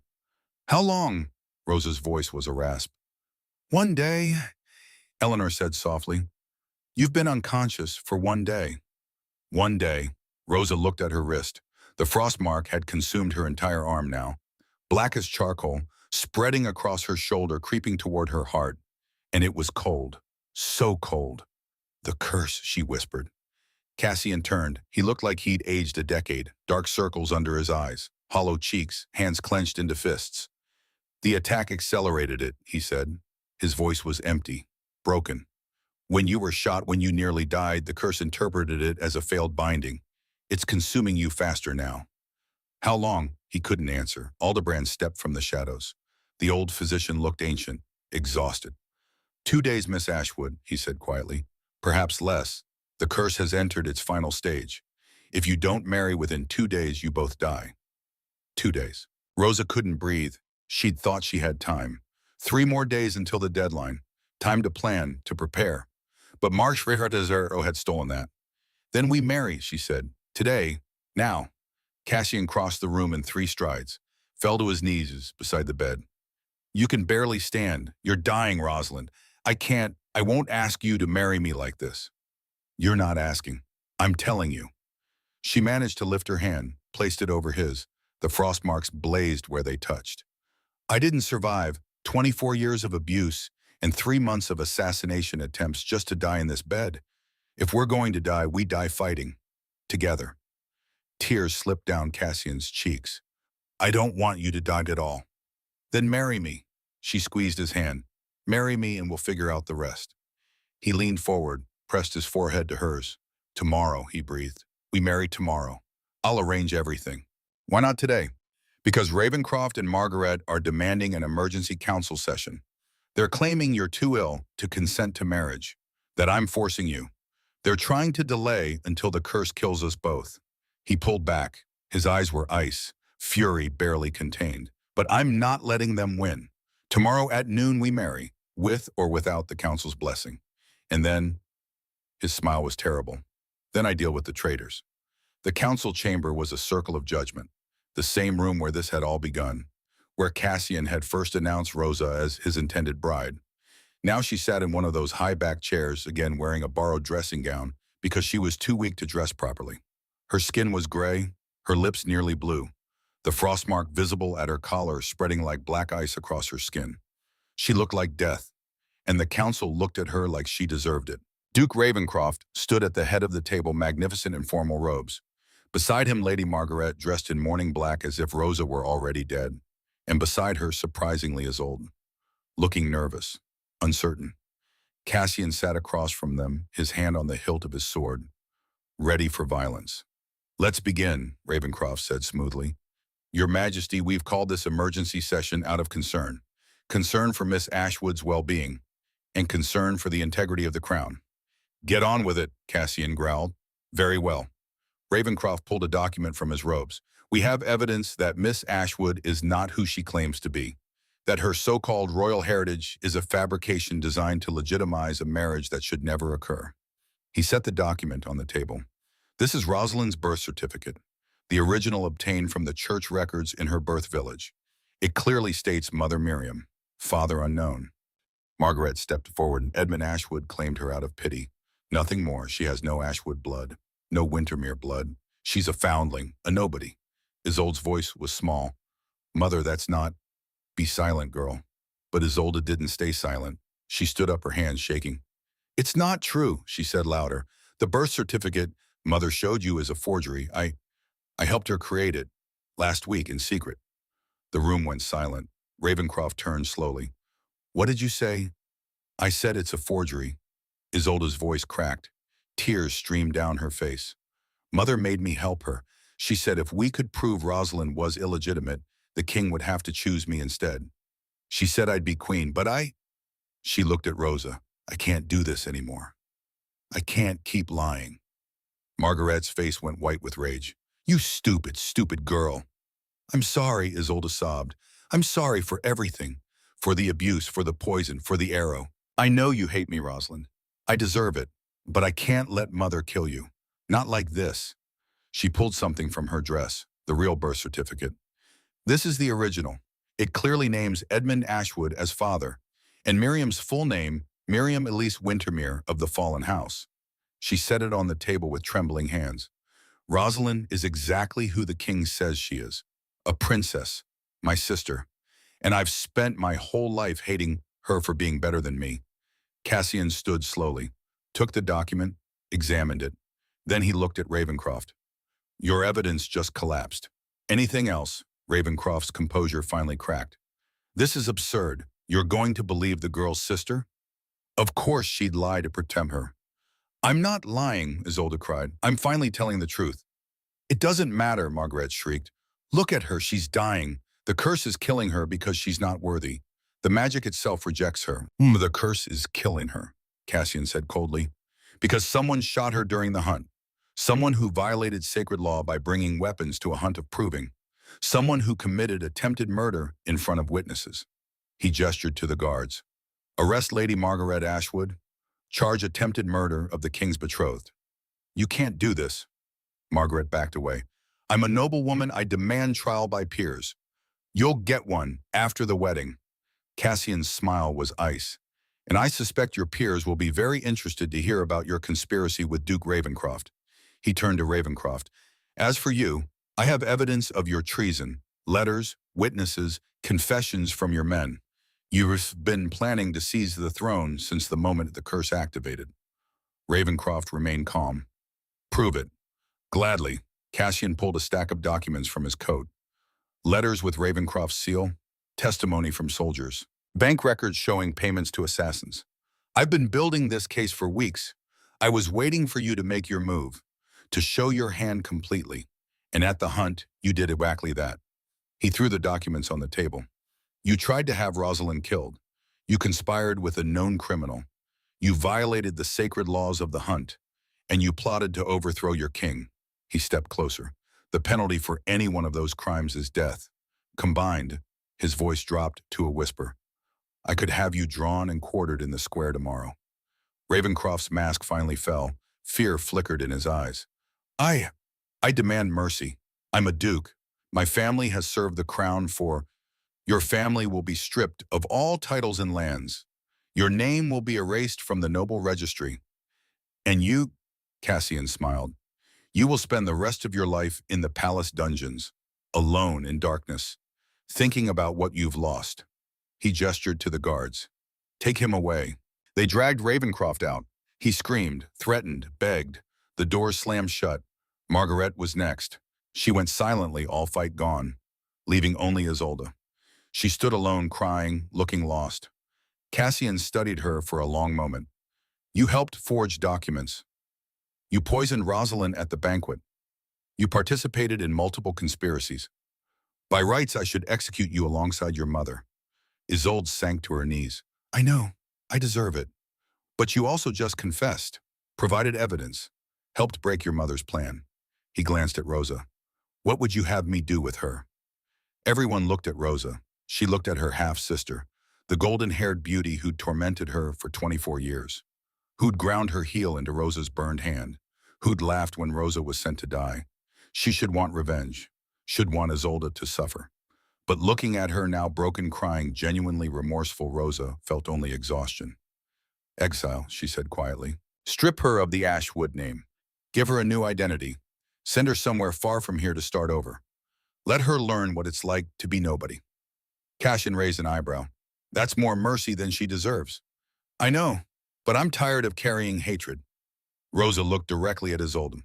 How long? Rosa's voice was a rasp. One day, Eleanor said softly. You've been unconscious for 1 day. 1 day. Rosa looked at her wrist. The frost mark had consumed her entire arm now, black as charcoal, spreading across her shoulder, creeping toward her heart. And it was cold, so cold. The curse, she whispered. Cassian turned. He looked like he'd aged a decade, dark circles under his eyes, hollow cheeks, hands clenched into fists. The attack accelerated it, he said. His voice was empty, broken. When you were shot, when you nearly died, the curse interpreted it as a failed binding. It's consuming you faster now. How long? He couldn't answer. Aldebrand stepped from the shadows. The old physician looked ancient, exhausted. 2 days, Miss Ashwood, he said quietly. Perhaps less. The curse has entered its final stage. If you don't marry within 2 days, you both die. 2 days. Rosa couldn't breathe. She'd thought she had time. 3 more days until the deadline. Time to plan, to prepare. But Marsh Rihartazero had stolen that. Then we marry, she said. Today, now. Cassian crossed the room in 3 strides, fell to his knees beside the bed. You can barely stand. You're dying, Rosalind. I won't ask you to marry me like this. You're not asking. I'm telling you. She managed to lift her hand, placed it over his. The frost marks blazed where they touched. I didn't survive 24 years of abuse and 3 months of assassination attempts just to die in this bed. If we're going to die, we die fighting. Together. Tears slipped down Cassian's cheeks. I don't want you to die at all. Then marry me. She squeezed his hand. Marry me and we'll figure out the rest. He leaned forward, pressed his forehead to hers. Tomorrow, he breathed. We marry tomorrow. I'll arrange everything. Why not today? Because Ravencroft and Margaret are demanding an emergency council session. They're claiming you're too ill to consent to marriage, that I'm forcing you. They're trying to delay until the curse kills us both. He pulled back. His eyes were ice, fury barely contained. But I'm not letting them win. Tomorrow at noon we marry, with or without the council's blessing. And then, his smile was terrible. Then I deal with the traitors. The council chamber was a circle of judgment, the same room where this had all begun, where Cassian had first announced Rosa as his intended bride. Now she sat in one of those high-backed chairs, again wearing a borrowed dressing gown, because she was too weak to dress properly. Her skin was gray, her lips nearly blue, the frost mark visible at her collar spreading like black ice across her skin. She looked like death, and the council looked at her like she deserved it. Duke Ravencroft stood at the head of the table, magnificent in formal robes. Beside him, Lady Margaret, dressed in mourning black as if Rosa were already dead, and beside her, surprisingly as old, looking nervous, uncertain. Cassian sat across from them, his hand on the hilt of his sword, ready for violence. Let's begin, Ravencroft said smoothly. Your Majesty, we've called this emergency session out of concern. Concern for Miss Ashwood's well-being, and concern for the integrity of the crown. Get on with it, Cassian growled. Very well. Ravencroft pulled a document from his robes. We have evidence that Miss Ashwood is not who she claims to be. that her so-called royal heritage is a fabrication designed to legitimize a marriage that should never occur. He set the document on the table. This is Rosalind's birth certificate, the original obtained from the church records in her birth village. It clearly states Mother Miriam, father unknown. Margaret stepped forward and Edmund Ashwood claimed her out of pity. Nothing more. She has no Ashwood blood, no Windermere blood. She's a foundling, a nobody. Isolde's voice was small. Mother, that's not... Be silent, girl. But Isolde didn't stay silent. She stood up, her hands shaking. It's not true, she said louder. The birth certificate Mother showed you is a forgery. I helped her create it last week in secret. The room went silent. Ravencroft turned slowly. What did you say? I said it's a forgery. Isolde's voice cracked. Tears streamed down her face. Mother made me help her. She said if we could prove Rosalind was illegitimate, the king would have to choose me instead. She said I'd be queen, but She looked at Rosa. I can't do this anymore. I can't keep lying. Margaret's face went white with rage. You stupid, stupid girl. I'm sorry, Isolde sobbed. I'm sorry for everything. For the abuse, for the poison, for the arrow. I know you hate me, Rosalind. I deserve it. But I can't let Mother kill you. Not like this. She pulled something from her dress, the real birth certificate. This is the original. It clearly names Edmund Ashwood as father, and Miriam's full name, Miriam Elise Windermere of the Fallen House. She set it on the table with trembling hands. Rosalind is exactly who the king says she is. A princess, my sister. And I've spent my whole life hating her for being better than me. Cassian stood slowly, took the document, examined it. Then he looked at Ravencroft. Your evidence just collapsed. Anything else? Ravencroft's composure finally cracked. This is absurd. You're going to believe the girl's sister? Of course she'd lie to protect her. I'm not lying, Isolde cried. I'm finally telling the truth. It doesn't matter, Margaret shrieked. Look at her, she's dying. The curse is killing her because she's not worthy. The magic itself rejects her. The curse is killing her, Cassian said coldly. Because someone shot her during the hunt. Someone who violated sacred law by bringing weapons to a hunt of proving. Someone who committed attempted murder in front of witnesses. He gestured to the guards. Arrest Lady Margaret Ashwood. Charge attempted murder of the king's betrothed. You can't do this. Margaret backed away. I'm a noblewoman. I demand trial by peers. You'll get one after the wedding. Cassian's smile was ice. And I suspect your peers will be very interested to hear about your conspiracy with Duke Ravencroft. He turned to Ravencroft. As for you, I have evidence of your treason, letters, witnesses, confessions from your men. You've been planning to seize the throne since the moment the curse activated. Ravencroft remained calm. Prove it. Gladly. Cassian pulled a stack of documents from his coat. Letters with Ravencroft's seal, testimony from soldiers, bank records showing payments to assassins. I've been building this case for weeks. I was waiting for you to make your move, to show your hand completely. And at the hunt, you did exactly that. He threw the documents on the table. You tried to have Rosalind killed. You conspired with a known criminal. You violated the sacred laws of the hunt. And you plotted to overthrow your king. He stepped closer. The penalty for any one of those crimes is death. Combined, his voice dropped to a whisper. I could have you drawn and quartered in the square tomorrow. Ravencroft's mask finally fell. Fear flickered in his eyes. I demand mercy. I'm a duke. My family has served the crown for... Your family will be stripped of all titles and lands. Your name will be erased from the noble registry. And you, Cassian smiled, you will spend the rest of your life in the palace dungeons, alone in darkness, thinking about what you've lost. He gestured to the guards. Take him away. They dragged Ravencroft out. He screamed, threatened, begged. The doors slammed shut. Margaret was next. She went silently, all fight gone, leaving only Isolde. She stood alone, crying, looking lost. Cassian studied her for a long moment. You helped forge documents. You poisoned Rosalind at the banquet. You participated in multiple conspiracies. By rights, I should execute you alongside your mother. Isolde sank to her knees. I know. I deserve it. But you also just confessed, provided evidence, helped break your mother's plan. He glanced at Rosa. What would you have me do with her? Everyone looked at Rosa. She looked at her half-sister, the golden-haired beauty who'd tormented her for 24 years, who'd ground her heel into Rosa's burned hand, who'd laughed when Rosa was sent to die. She should want revenge, should want Isolde to suffer. But looking at her now broken, crying, genuinely remorseful Rosa felt only exhaustion. Exile, she said quietly. Strip her of the Ashwood name. Give her a new identity. Send her somewhere far from here to start over. Let her learn what it's like to be nobody. Cassian raised an eyebrow. That's more mercy than she deserves. I know, but I'm tired of carrying hatred. Rosa looked directly at Isolde.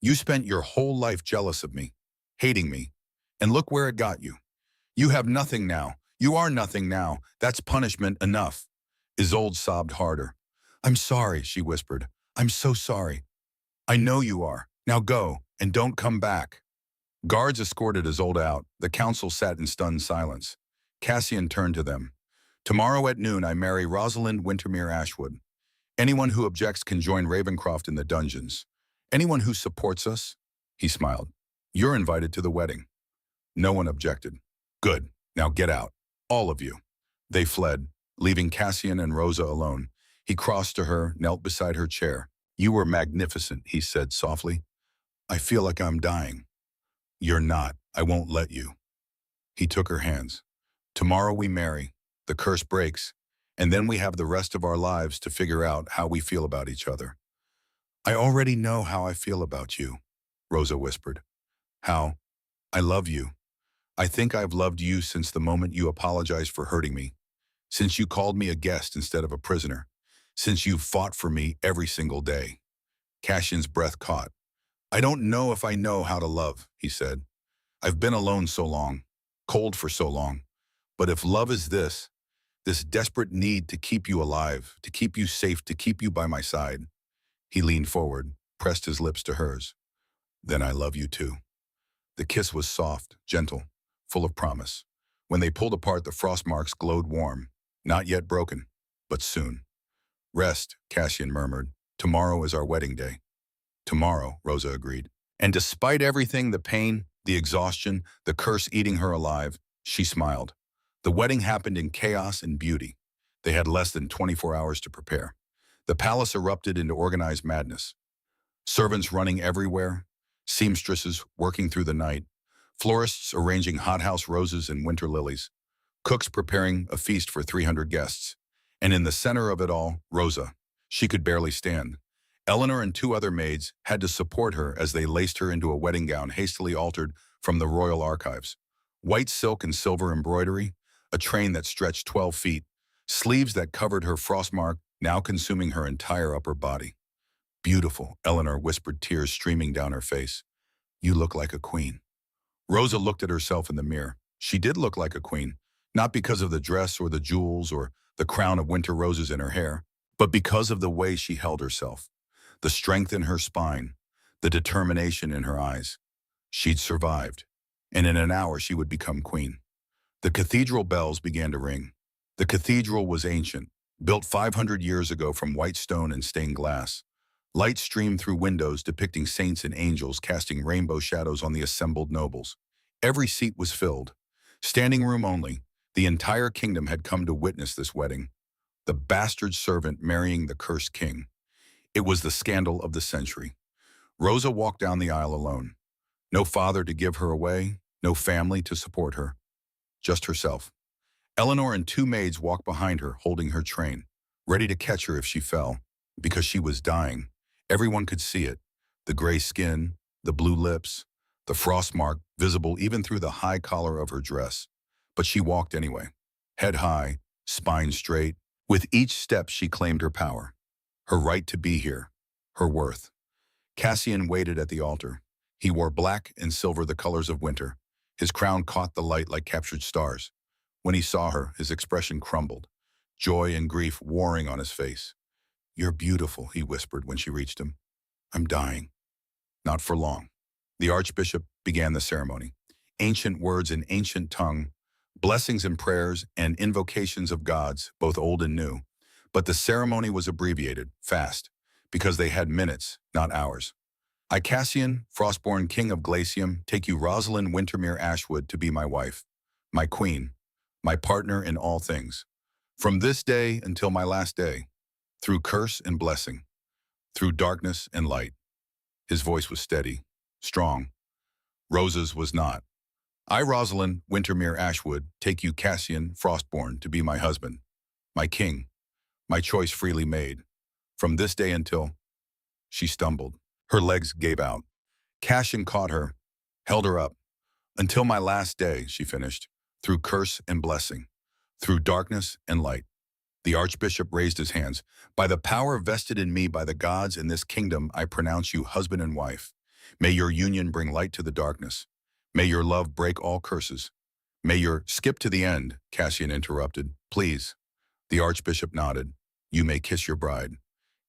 You spent your whole life jealous of me, hating me, and look where it got you. You have nothing now. You are nothing now. That's punishment enough. Isolde sobbed harder. I'm sorry, she whispered. I'm so sorry. I know you are. Now go, and don't come back. Guards escorted Isolde out. The council sat in stunned silence. Cassian turned to them. Tomorrow at noon I marry Rosalind Wintermere Ashwood. Anyone who objects can join Ravencroft in the dungeons. Anyone who supports us, he smiled. You're invited to the wedding. No one objected. Good. Now get out. All of you. They fled, leaving Cassian and Rosa alone. He crossed to her, knelt beside her chair. You were magnificent, he said softly. I feel like I'm dying. You're not. I won't let you. He took her hands. Tomorrow we marry. The curse breaks. And then we have the rest of our lives to figure out how we feel about each other. I already know how I feel about you, Rosa whispered. How? I love you. I think I've loved you since the moment you apologized for hurting me, since you called me a guest instead of a prisoner, since you fought for me every single day. Cassian's breath caught. I don't know if I know how to love, he said. I've been alone so long, cold for so long. But if love is this desperate need to keep you alive, to keep you safe, to keep you by my side. He leaned forward, pressed his lips to hers. Then I love you too. The kiss was soft, gentle, full of promise. When they pulled apart, the frost marks glowed warm, not yet broken, but soon. Rest, Cassian murmured. Tomorrow is our wedding day. Tomorrow, Rosa agreed. And despite everything, the pain, the exhaustion, the curse eating her alive, she smiled. The wedding happened in chaos and beauty. They had less than 24 hours to prepare. The palace erupted into organized madness. Servants running everywhere, seamstresses working through the night, florists arranging hothouse roses and winter lilies, cooks preparing a feast for 300 guests. And in the center of it all, Rosa. She could barely stand. Eleanor and two other maids had to support her as they laced her into a wedding gown hastily altered from the royal archives. White silk and silver embroidery, a train that stretched 12 feet, sleeves that covered her frostmark, now consuming her entire upper body. Beautiful, Eleanor whispered, tears streaming down her face. You look like a queen. Rosa looked at herself in the mirror. She did look like a queen, not because of the dress or the jewels or the crown of winter roses in her hair, but because of the way she held herself, the strength in her spine, the determination in her eyes. She'd survived, and in an hour she would become queen. The cathedral bells began to ring. The cathedral was ancient, built 500 years ago from white stone and stained glass. Light streamed through windows depicting saints and angels casting rainbow shadows on the assembled nobles. Every seat was filled. Standing room only, the entire kingdom had come to witness this wedding. The bastard servant marrying the cursed king. It was the scandal of the century. Rosa walked down the aisle alone. No father to give her away, no family to support her. Just herself. Eleanor and two maids walked behind her, holding her train, ready to catch her if she fell, because she was dying. Everyone could see it. The gray skin, the blue lips, the frost mark visible even through the high collar of her dress. But she walked anyway, head high, spine straight. With each step she claimed her power, her right to be here, her worth. Cassian waited at the altar. He wore black and silver, the colors of winter. His crown caught the light like captured stars. When he saw her, his expression crumbled, joy and grief warring on his face. You're beautiful, he whispered when she reached him. I'm dying. Not for long. The archbishop began the ceremony. Ancient words in ancient tongue, blessings and prayers and invocations of gods, both old and new. But the ceremony was abbreviated, fast, because they had minutes, not hours. I, Cassian, Frostborn King of Glacium, take you Rosalind Wintermere Ashwood to be my wife, my queen, my partner in all things. From this day until my last day, through curse and blessing, through darkness and light. His voice was steady, strong. Rosa's was not. I, Rosalind Wintermere Ashwood, take you, Cassian Frostborn, to be my husband, my king, my choice freely made. From this day until... She stumbled. Her legs gave out. Cassian caught her, held her up. Until my last day, she finished, through curse and blessing, through darkness and light. The archbishop raised his hands. By the power vested in me by the gods in this kingdom, I pronounce you husband and wife. May your union bring light to the darkness. May your love break all curses. May your... Skip to the end, Cassian interrupted. Please. The archbishop nodded. You may kiss your bride.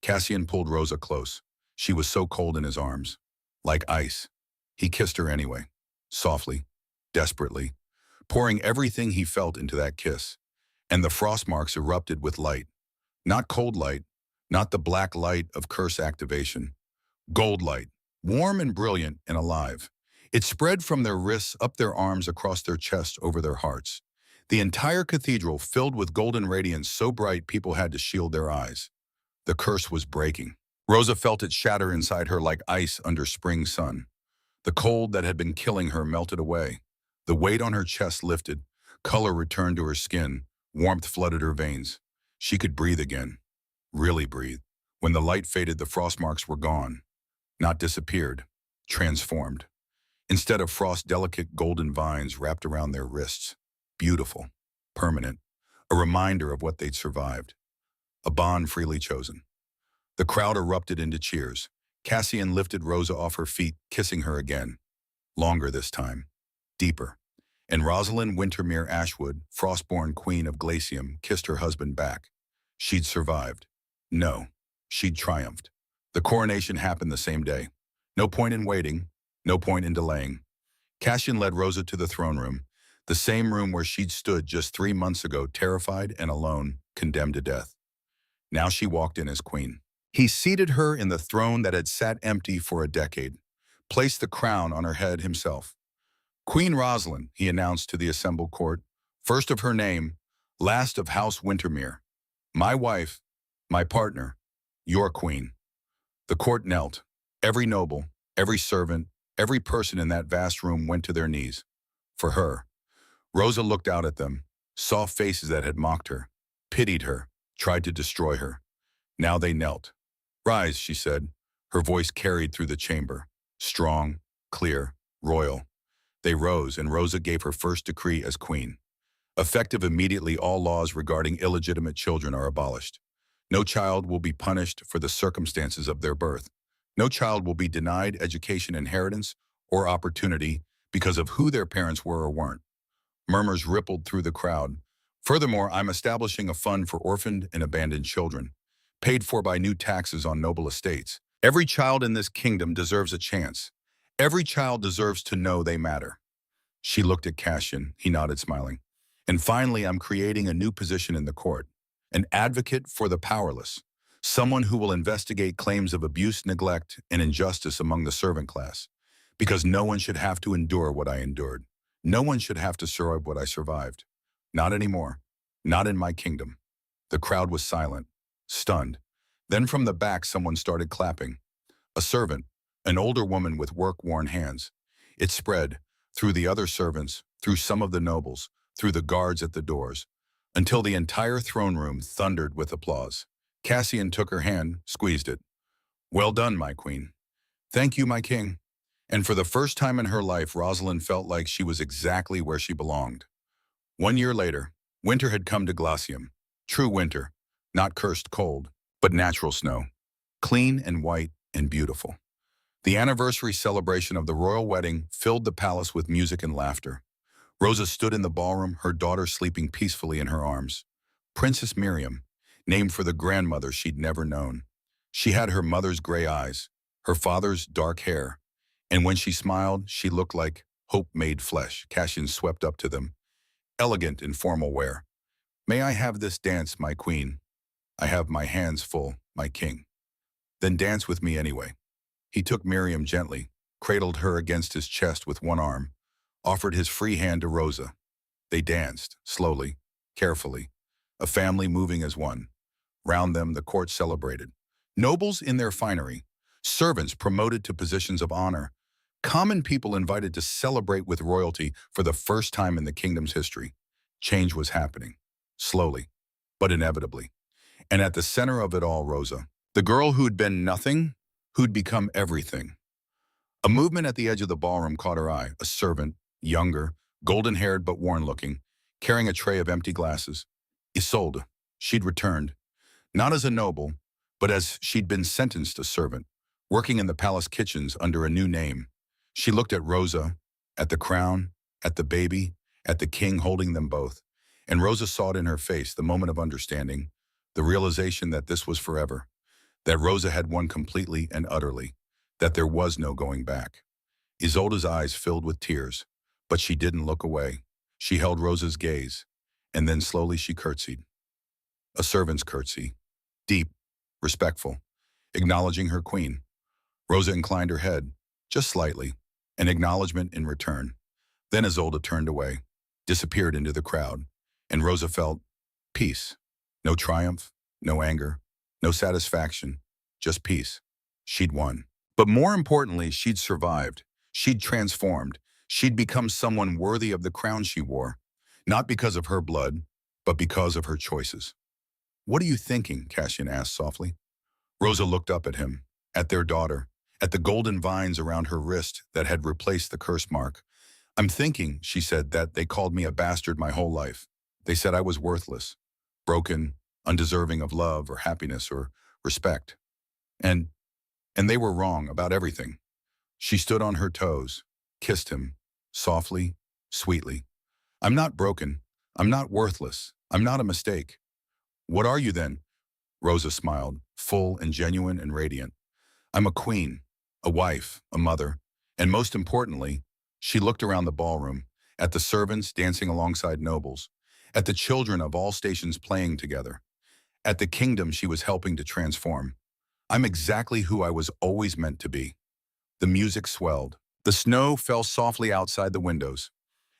Cassian pulled Rosa close. She was so cold in his arms. Like ice. He kissed her anyway. Softly. Desperately. Pouring everything he felt into that kiss. And the frost marks erupted with light. Not cold light. Not the black light of curse activation. Gold light. Warm and brilliant and alive. It spread from their wrists up their arms across their chests over their hearts. The entire cathedral filled with golden radiance so bright people had to shield their eyes. The curse was breaking. Rosa felt it shatter inside her like ice under spring sun. The cold that had been killing her melted away. The weight on her chest lifted. Color returned to her skin. Warmth flooded her veins. She could breathe again. Really breathe. When the light faded, the frost marks were gone. Not disappeared. Transformed. Instead of frost, delicate golden vines wrapped around their wrists. Beautiful. Permanent. A reminder of what they'd survived. A bond freely chosen. The crowd erupted into cheers. Cassian lifted Rosa off her feet, kissing her again. Longer this time. Deeper. And Rosalind Wintermere Ashwood, frostborn queen of Glacium, kissed her husband back. She'd survived. No. She'd triumphed. The coronation happened the same day. No point in waiting. No point in delaying. Cassian led Rosa to the throne room, the same room where she'd stood just 3 months ago, terrified and alone, condemned to death. Now she walked in as queen. He seated her in the throne that had sat empty for a decade, placed the crown on her head himself. Queen Rosalind, he announced to the assembled court, first of her name, last of House Wintermere. My wife, my partner, your queen. The court knelt. Every noble, every servant, every person in that vast room went to their knees. For her. Rosa looked out at them, saw faces that had mocked her, pitied her, tried to destroy her. Now they knelt. Rise, she said. Her voice carried through the chamber. Strong, clear, royal. They rose, and Rosa gave her first decree as queen. Effective immediately, all laws regarding illegitimate children are abolished. No child will be punished for the circumstances of their birth. No child will be denied education, inheritance, or opportunity because of who their parents were or weren't. Murmurs rippled through the crowd. Furthermore, I'm establishing a fund for orphaned and abandoned children, paid for by new taxes on noble estates. Every child in this kingdom deserves a chance. Every child deserves to know they matter. She looked at Cassian. He nodded, smiling. And finally, I'm creating a new position in the court, an advocate for the powerless, someone who will investigate claims of abuse, neglect, and injustice among the servant class, because no one should have to endure what I endured. No one should have to survive what I survived. Not anymore. Not in my kingdom. The crowd was silent, stunned. Then from the back, someone started clapping. A servant, an older woman with work-worn hands. It spread through the other servants, through some of the nobles, through the guards at the doors, until the entire throne room thundered with applause. Cassian took her hand, squeezed it. Well done, my queen. Thank you, my king. And for the first time in her life, Rosalind felt like she was exactly where she belonged. 1 year later, winter had come to Glacium. True winter, not cursed cold, but natural snow. Clean and white and beautiful. The anniversary celebration of the royal wedding filled the palace with music and laughter. Rosa stood in the ballroom, her daughter sleeping peacefully in her arms. Princess Miriam, named for the grandmother she'd never known. She had her mother's gray eyes, her father's dark hair, and when she smiled, she looked like hope made flesh. Cassian swept up to them, elegant in formal wear. May I have this dance, my queen? I have my hands full, my king. Then dance with me anyway. He took Miriam gently, cradled her against his chest with one arm, offered his free hand to Rosa. They danced, slowly, carefully, a family moving as one. Round them, the court celebrated. Nobles in their finery, servants promoted to positions of honor, common people invited to celebrate with royalty for the first time in the kingdom's history. Change was happening, slowly, but inevitably. And at the center of it all, Rosa, the girl who'd been nothing, who'd become everything. A movement at the edge of the ballroom caught her eye, a servant, younger, golden-haired but worn-looking, carrying a tray of empty glasses. Isolde, she'd returned, not as a noble, but as she'd been sentenced a servant, working in the palace kitchens under a new name. She looked at Rosa, at the crown, at the baby, at the king holding them both, and Rosa saw it in her face, the moment of understanding, the realization that this was forever, that Rosa had won completely and utterly, that there was no going back. Isolde's eyes filled with tears, but she didn't look away. She held Rosa's gaze, and then slowly she curtsied. A servant's curtsy, deep, respectful, acknowledging her queen. Rosa inclined her head, just slightly, an acknowledgement in return. Then Isolde turned away, disappeared into the crowd, and Rosa felt peace. No triumph, no anger, no satisfaction, just peace. She'd won. But more importantly, she'd survived. She'd transformed. She'd become someone worthy of the crown she wore, not because of her blood, but because of her choices. "What are you thinking?" Cassian asked softly. Rosa looked up at him, at their daughter, at the golden vines around her wrist that had replaced the curse mark. "I'm thinking," she said, "that they called me a bastard my whole life. They said I was worthless, broken, undeserving of love or happiness or respect. And they were wrong about everything." She stood on her toes, kissed him, softly, sweetly. "I'm not broken. I'm not worthless. I'm not a mistake." "What are you then?" Rosa smiled, full and genuine and radiant. "I'm a queen, a wife, a mother, and most importantly," she looked around the ballroom, at the servants dancing alongside nobles, at the children of all stations playing together, at the kingdom she was helping to transform. "I'm exactly who I was always meant to be." The music swelled. The snow fell softly outside the windows,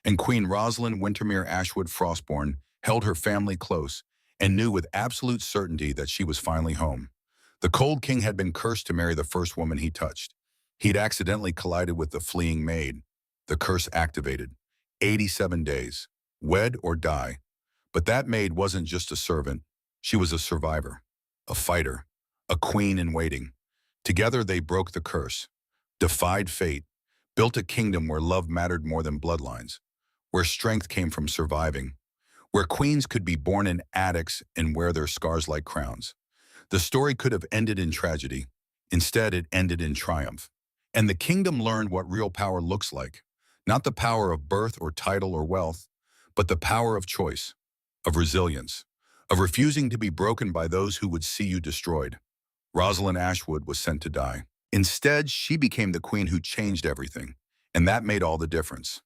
and Queen Rosalind Wintermere Ashwood Frostborn held her family close and knew with absolute certainty that she was finally home. The Cold King had been cursed to marry the first woman he touched. He'd accidentally collided with the fleeing maid. The curse activated. 87 days. Wed or die. But that maid wasn't just a servant. She was a survivor, a fighter, a queen in waiting. Together they broke the curse, defied fate, built a kingdom where love mattered more than bloodlines, where strength came from surviving, where queens could be born in attics and wear their scars like crowns. The story could have ended in tragedy. Instead, it ended in triumph. And the kingdom learned what real power looks like. Not the power of birth or title or wealth, but the power of choice, of resilience, of refusing to be broken by those who would see you destroyed. Rosalind Ashwood was sent to die. Instead, she became the queen who changed everything, and that made all the difference.